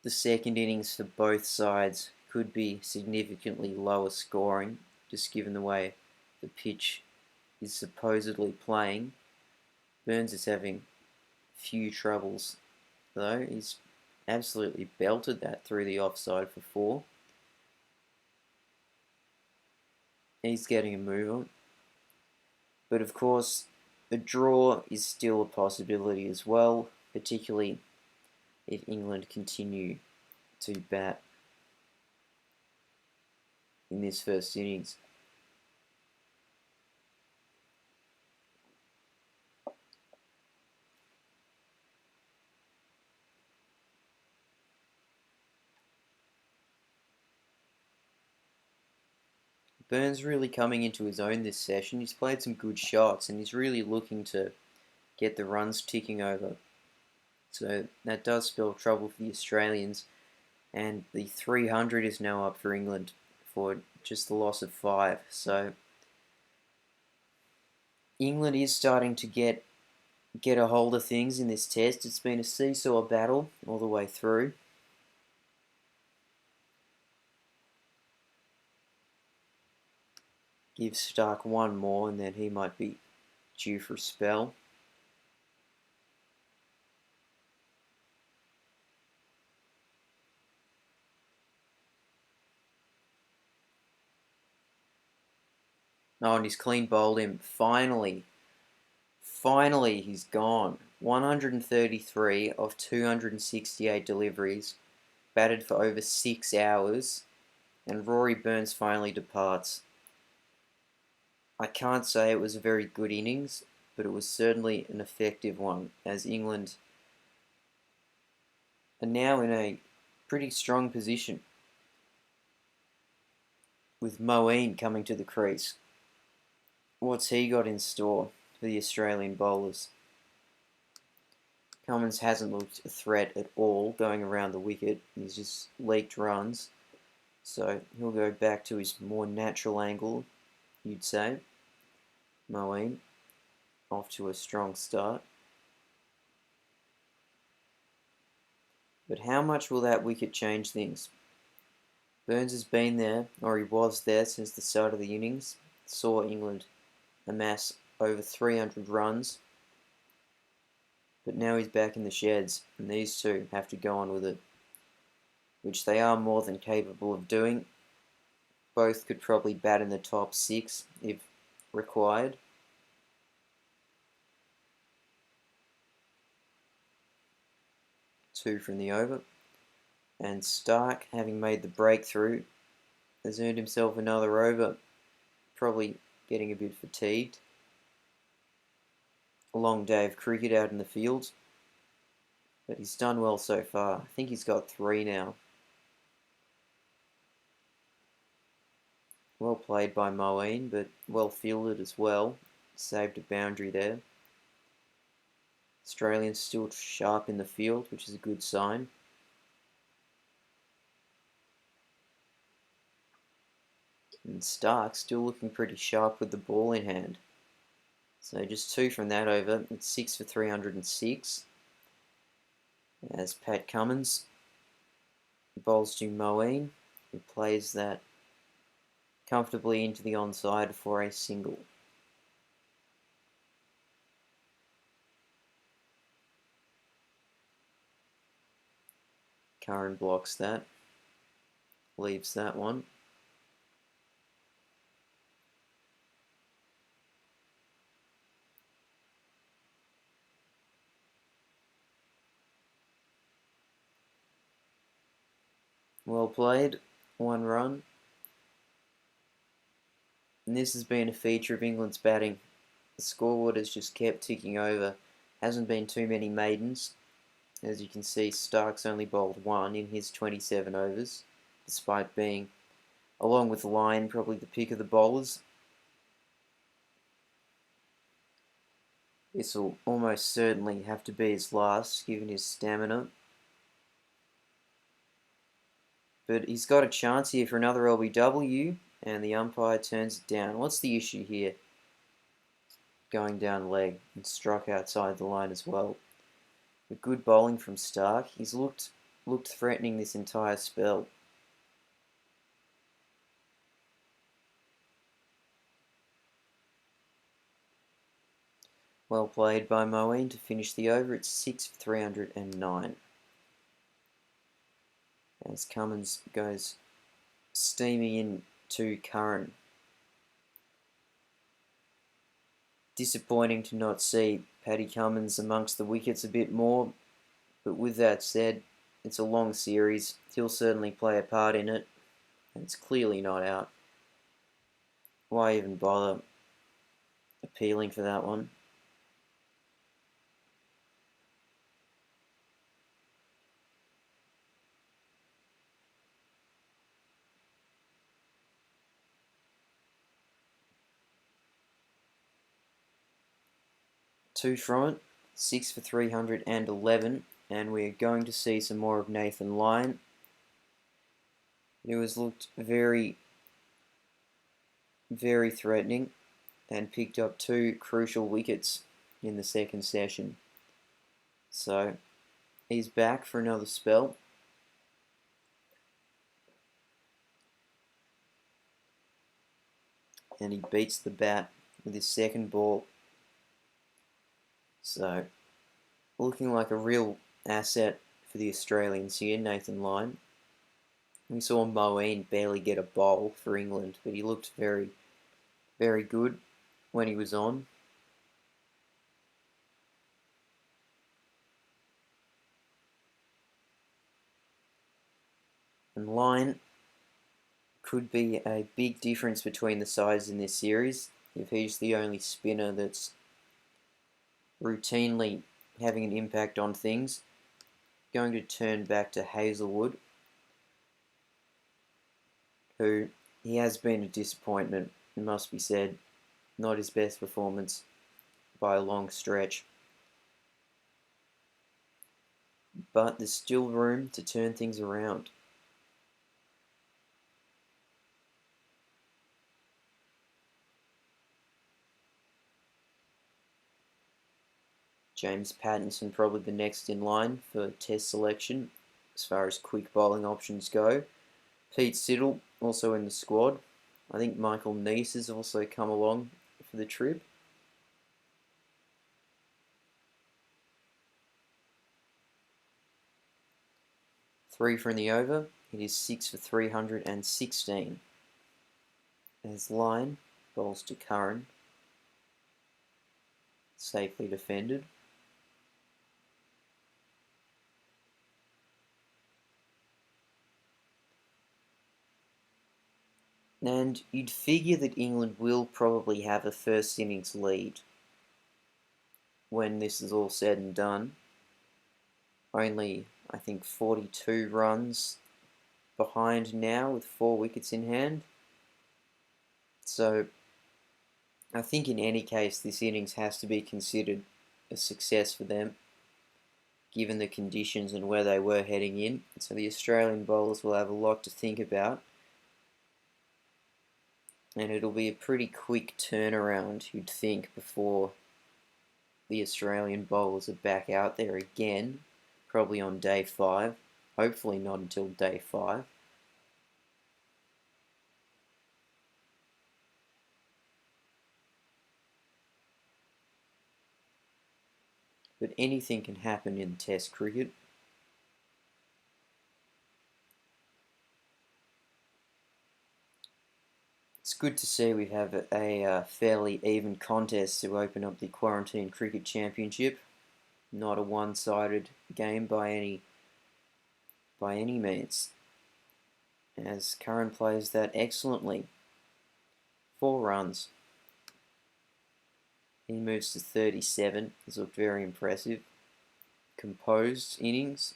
the second innings for both sides could be significantly lower scoring, just given the way the pitch is supposedly playing. Burns is having few troubles, though. He's absolutely belted that through the offside for 4. He's getting a move on. But of course, a draw is still a possibility as well, particularly if England continue to bat in this first innings. Burns really coming into his own this session. He's played some good shots and he's really looking to get the runs ticking over. So that does spell trouble for the Australians. And the 300 is now up for England for just the loss of 5. So England is starting to get a hold of things in this test. It's been a seesaw battle all the way through. Give Starc 1 more and then he might be due for a spell. Oh, and he's clean bowled him. Finally he's gone. 133 of 268 deliveries, batted for over 6 hours, and Rory Burns finally departs. I can't say it was a very good innings, but it was certainly an effective one, as England are now in a pretty strong position, with Moeen coming to the crease. What's he got in store for the Australian bowlers? Cummins hasn't looked a threat at all going around the wicket. He's just leaked runs. So he'll go back to his more natural angle, you'd say. Moeen off to a strong start. But how much will that wicket change things? Burns has been there, or he was there since the start of the innings. Saw England amass over 300 runs, but now he's back in the sheds, and these two have to go on with it, which they are more than capable of doing. Both could probably bat in the top 6 if required. Two from the over. And Stark, having made the breakthrough, has earned himself another over. Probably getting a bit fatigued. A long day of cricket out in the field. But he's done well so far. I think he's got 3 now. Well played by Moeen, but well fielded as well. Saved a boundary there. Australians still sharp in the field, which is a good sign. And Stark still looking pretty sharp with the ball in hand. So just 2 from that over. It's 6 for 306. As Pat Cummins bowls to Moeen, who plays that comfortably into the onside for a single. Curran blocks that, leaves that one. Well played, 1 run. And this has been a feature of England's batting. The scoreboard has just kept ticking over. Hasn't been too many maidens. As you can see, Stark's only bowled 1 in his 27 overs, despite being, along with Lyon, probably the pick of the bowlers. This will almost certainly have to be his last, given his stamina. But he's got a chance here for another LBW, and the umpire turns it down. What's the issue here? Going down leg and struck outside the line as well. But good bowling from Stark. He's looked threatening this entire spell. Well played by Moeen to finish the over. It's 6 for 309. As Cummins goes steaming in to Curran. Disappointing to not see Paddy Cummins amongst the wickets a bit more, but with that said, it's a long series. He'll certainly play a part in it, and it's clearly not out. Why even bother appealing for that one? Two from it, 6 for 311, and we're going to see some more of Nathan Lyon. He was looked very, very threatening and picked up 2 crucial wickets in the second session. So he's back for another spell. And he beats the bat with his second ball. So, looking like a real asset for the Australians here, Nathan Lyon. We saw Moeen barely get a bowl for England, but he looked very, very good when he was on. And Lyon could be a big difference between the sides in this series if he's the only spinner that's routinely having an impact on things. Going to turn back to Hazlewood, who he has been a disappointment, it must be said. Not his best performance by a long stretch. But there's still room to turn things around. James Pattinson probably the next in line for Test selection as far as quick bowling options go. Pete Siddle also in the squad. I think Michael Neese has also come along for the trip. 3 from the over. It is 6 for 316. As Lyon bowls to Curran, safely defended. And you'd figure that England will probably have a first innings lead when this is all said and done. Only, I think, 42 runs behind now with 4 wickets in hand. So I think in any case this innings has to be considered a success for them, given the conditions and where they were heading in. So the Australian bowlers will have a lot to think about, and it'll be a pretty quick turnaround, you'd think, before the Australian bowlers are back out there again, probably on day 5, hopefully not until day 5. But anything can happen in Test cricket. It's good to see we have a fairly even contest to open up the Quarantine Cricket Championship. Not a one-sided game by any means. As Curran plays that excellently. 4 runs. He moves to 37. He's looked very impressive. Composed innings.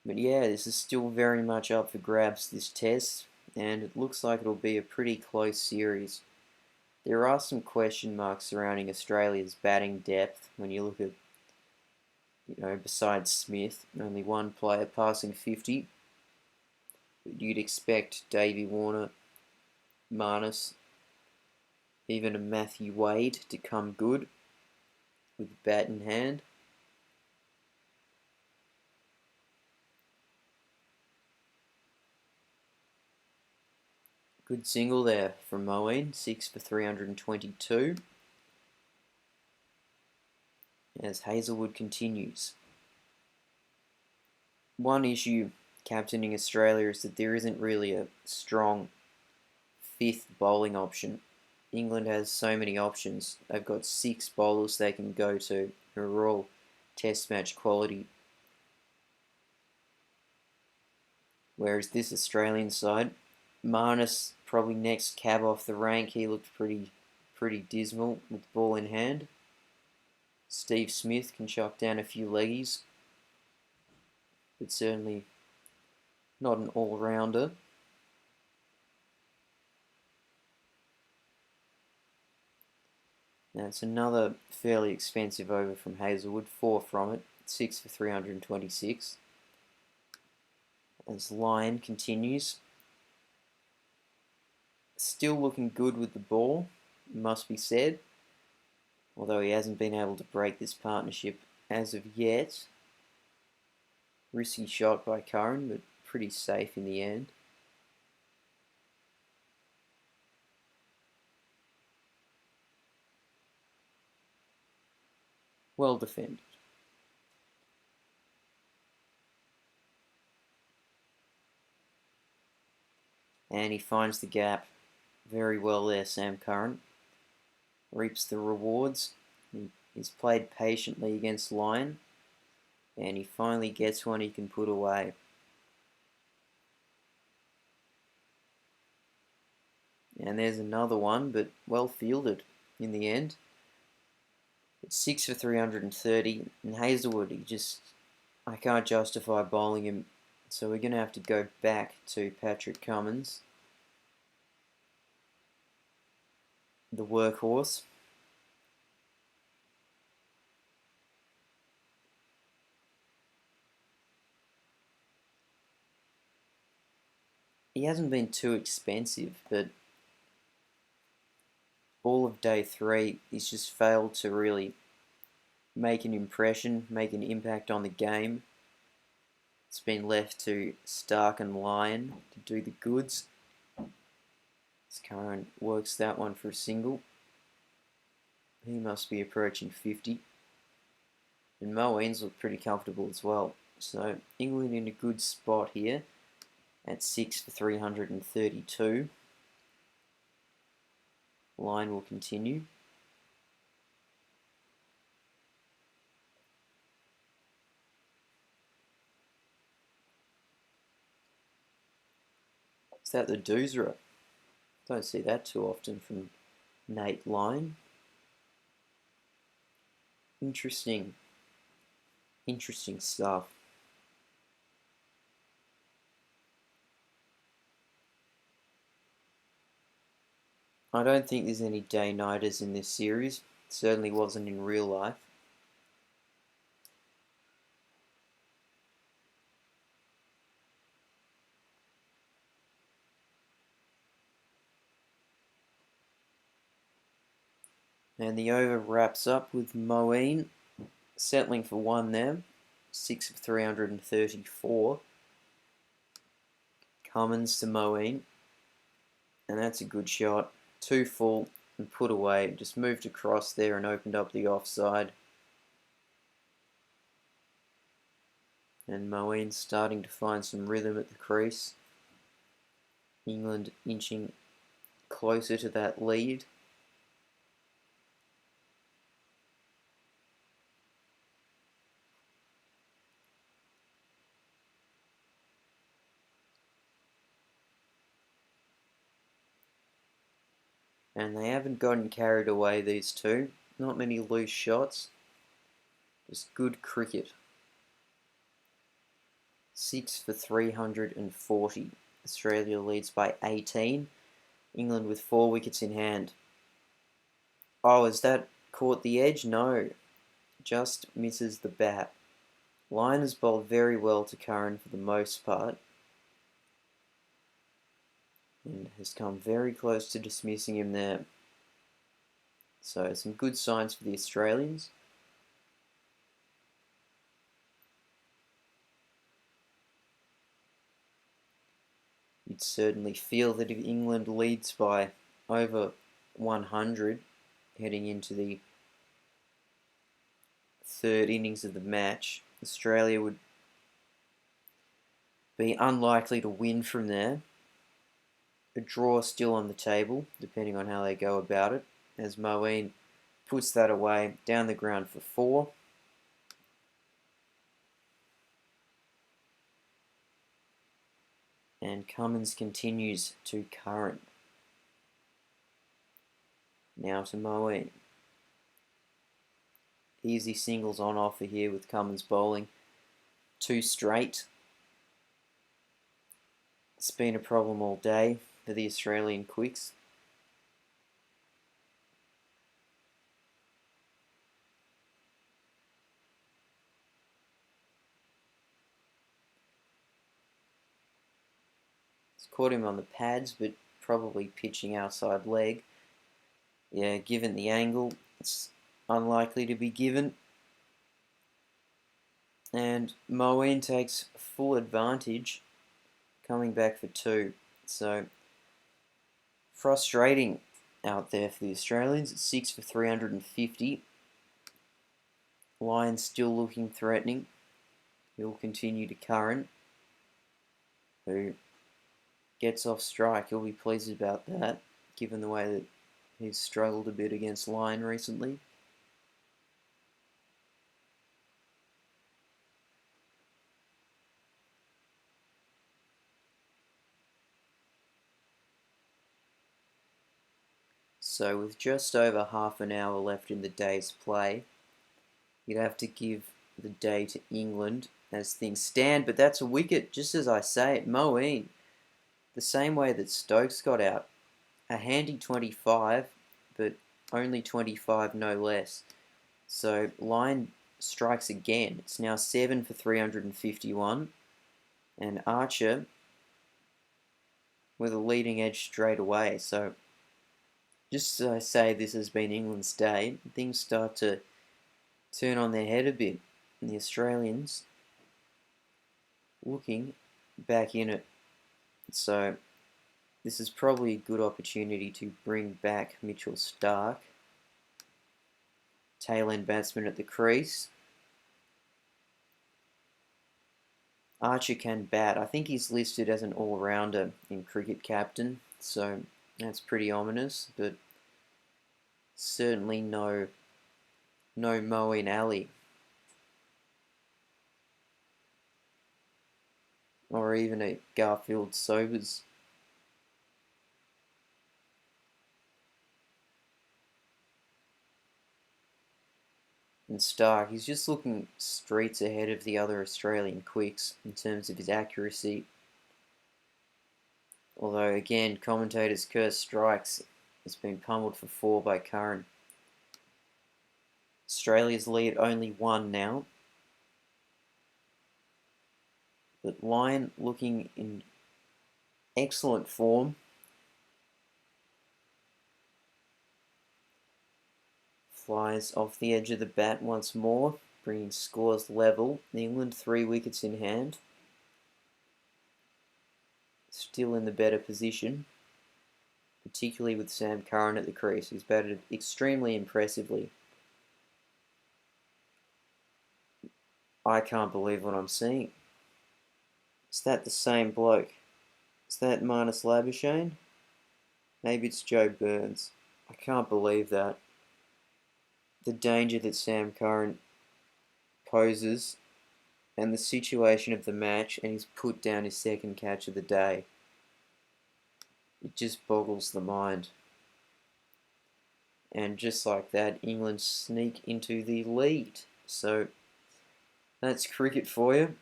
But yeah, this is still very much up for grabs, this test, and it looks like it'll be a pretty close series. There are some question marks surrounding Australia's batting depth when you look at, besides Smith, only one player passing 50. But you'd expect Davey Warner, Marnus, even a Matthew Wade to come good with bat in hand. Good single there from Moeen, 6 for 322. As Hazlewood continues. One issue captaining Australia is that there isn't really a strong 5th bowling option. England has so many options. They've got 6 bowlers they can go to who are all test match quality. Whereas this Australian side, Marnus probably next cab off the rank. He looked pretty dismal with the ball in hand. Steve Smith can chuck down a few leggies, but certainly not an all-rounder. Now it's another fairly expensive over from Hazlewood, 4 from it, 6 for 326. As Lyon continues. Still looking good with the ball, must be said. Although he hasn't been able to break this partnership as of yet. Risky shot by Curran, but pretty safe in the end. Well defended. And he finds the gap very well there, Sam Curran. Reaps the rewards. He's played patiently against Lyon. And he finally gets one he can put away. And there's another one, but well fielded in the end. It's 6 for 330. And Hazlewood, I can't justify bowling him. So we're going to have to go back to Patrick Cummins, the workhorse. He hasn't been too expensive, but all of day 3, he's just failed to really make an impression, make an impact on the game. It's been left to Stark and Lyon to do the goods. Curran works that one for a single. He must be approaching 50. And Moeen's look pretty comfortable as well. So England in a good spot here at 6 for 332. Line will continue. Is that the Doosra? Don't see that too often from Nate Line. Interesting stuff. I don't think there's any day-nighters in this series. Certainly wasn't in real life. And the over wraps up with Moeen settling for one there. 6 of 334. Cummins to Moeen. And that's a good shot. 2 full and put away. Just moved across there and opened up the offside. And Moeen starting to find some rhythm at the crease. England inching closer to that lead. And they haven't gotten carried away, these two. Not many loose shots. Just good cricket. 6 for 340. Australia leads by 18. England with 4 wickets in hand. Oh, has that caught the edge? No. Just misses the bat. Line has bowled very well to Curran for the most part. And has come very close to dismissing him there. So some good signs for the Australians. You'd certainly feel that if England leads by over 100 heading into the third innings of the match, Australia would be unlikely to win from there. A draw still on the table, depending on how they go about it, as Moeen puts that away down the ground for 4. And Cummins continues to Curran. Now to Moeen. Easy singles on offer here with Cummins bowling. 2 straight. It's been a problem all day for the Australian quicks. It's caught him on the pads, but probably pitching outside leg. Yeah, given the angle, it's unlikely to be given. And Moeen takes full advantage, coming back for 2. So, frustrating out there for the Australians. It's 6 for 350. Line still looking threatening. He'll continue to Curran, who gets off strike. He'll be pleased about that, given the way that he's struggled a bit against Line recently. So with just over half an hour left in the day's play, you'd have to give the day to England as things stand, but that's a wicket, just as I say it. Moeen, the same way that Stokes got out. A handy 25, but only 25 no less. So Line strikes again. It's now 7 for 351. And Archer with a leading edge straight away. So just as I say, this has been England's day. Things start to turn on their head a bit. And the Australians looking back in it. So this is probably a good opportunity to bring back Mitchell Starc, tail end batsman at the crease. Archer can bat. I think he's listed as an all-rounder in Cricket Captain, so that's pretty ominous, but certainly no Moeen Ali or even a Garfield Sobers. And Starc, he's just looking streets ahead of the other Australian quicks in terms of his accuracy. Although, again, commentators curse strikes. It's been pummeled for 4 by Curran. Australia's lead only 1 now. But Lyon looking in excellent form. Flies off the edge of the bat once more, bringing scores level. England 3 wickets in hand. Still in the better position, particularly with Sam Curran at the crease, who's batted extremely impressively. I can't believe what I'm seeing. Is that the same bloke? Is that Marnus Labuschagne? Maybe it's Joe Burns. I can't believe that. The danger that Sam Curran poses and the situation of the match, and he's put down his second catch of the day. It just boggles the mind. And just like that, England sneak into the lead. So that's cricket for you.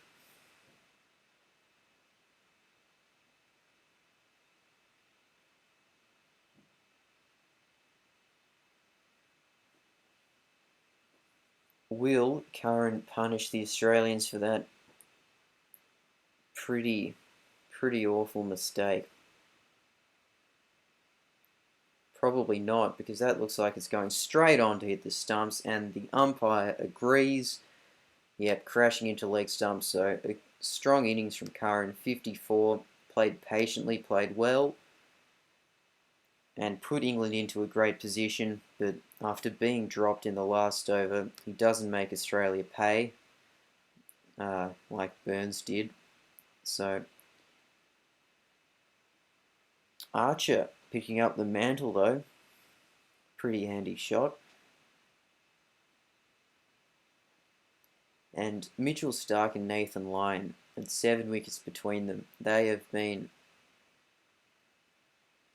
Will Curran punish the Australians for that pretty awful mistake? Probably not, because that looks like it's going straight on to hit the stumps, and the umpire agrees. Yep, crashing into leg stumps. So a strong innings from Curran, 54, played patiently, played well, and put England into a great position. But after being dropped in the last over, he doesn't make Australia pay, like Burns did. So Archer picking up the mantle though, pretty handy shot. And Mitchell Starc and Nathan Lyon, and 7 wickets between them. They have been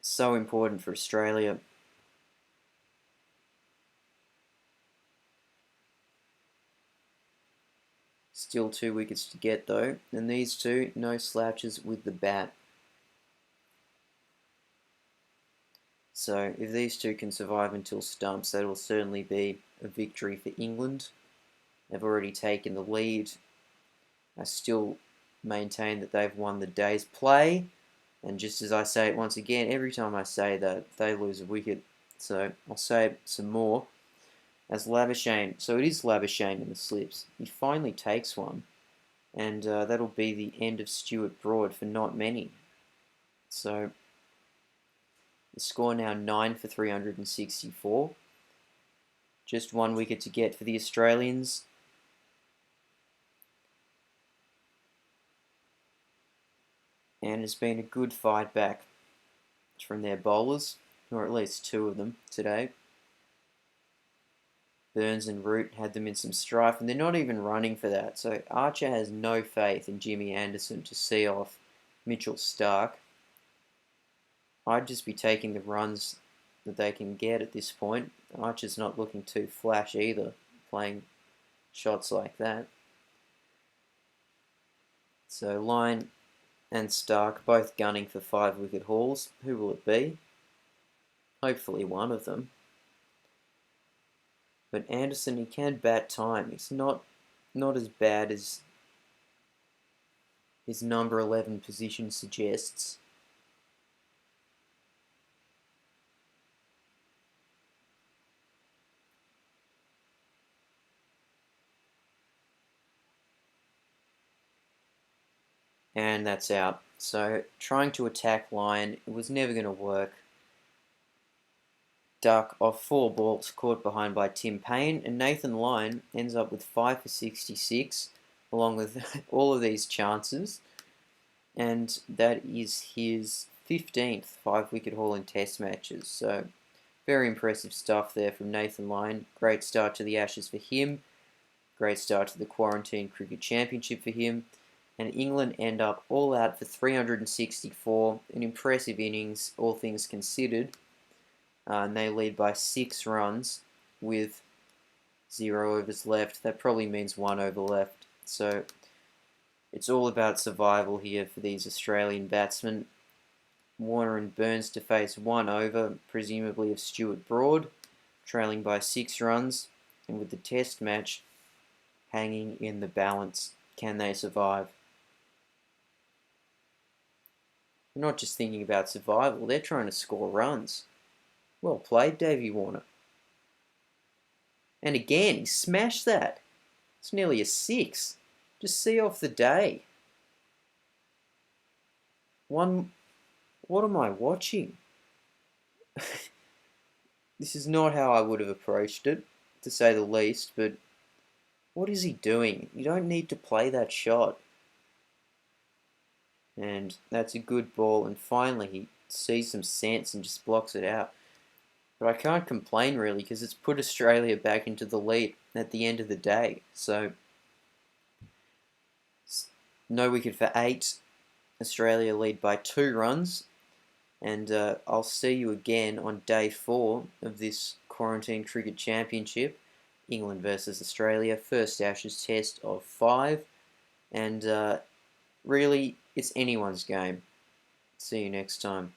so important for Australia. Still 2 wickets to get though, and these two, no slouches with the bat. So if these two can survive until stumps, that will certainly be a victory for England. They've already taken the lead. I still maintain that they've won the day's play. And just as I say it once again, every time I say that, they lose a wicket. So I'll say some more. As Labuschagne, so it is Labuschagne in the slips. He finally takes one. And that'll be the end of Stuart Broad for not many. So the score now 9 for 364. Just 1 wicket to get for the Australians. And it's been a good fight back from their bowlers, or at least 2 of them today. Burns and Root had them in some strife, and they're not even running for that. So Archer has no faith in Jimmy Anderson to see off Mitchell Starc. I'd just be taking the runs that they can get at this point. Archer's not looking too flash either, playing shots like that. So Lyon and Starc both gunning for 5 wicket hauls. Who will it be? Hopefully one of them. But Anderson, he can bat time. It's not as bad as his number 11 position suggests. And that's out. So trying to attack Lyon, it was never going to work. Duck off 4 balls caught behind by Tim Payne, and Nathan Lyon ends up with 5 for 66 along with all of these chances, and that is his 15th 5-wicket haul in Test matches. So very impressive stuff there from Nathan Lyon. Great start to the Ashes for him. Great start to the Quarantine Cricket Championship for him. And England end up all out for 364. An impressive innings, all things considered. And they lead by 6 runs with 0 overs left. That probably means 1 over left. So it's all about survival here for these Australian batsmen. Warner and Burns to face 1 over, presumably of Stuart Broad, trailing by 6 runs. And with the Test match hanging in the balance, can they survive? They're not just thinking about survival, they're trying to score runs. Well played, Davey Warner. And again, he smashed that. It's nearly a 6. Just see off the day. What am I watching? This is not how I would have approached it, to say the least, but what is he doing? You don't need to play that shot. And that's a good ball, and finally he sees some sense and just blocks it out. But I can't complain really, because it's put Australia back into the lead at the end of the day. So, no wicket for 8. Australia lead by 2 runs. And I'll see you again on day 4 of this Quarantine Cricket Championship. England versus Australia. First Ashes test of 5. And really, it's anyone's game. See you next time.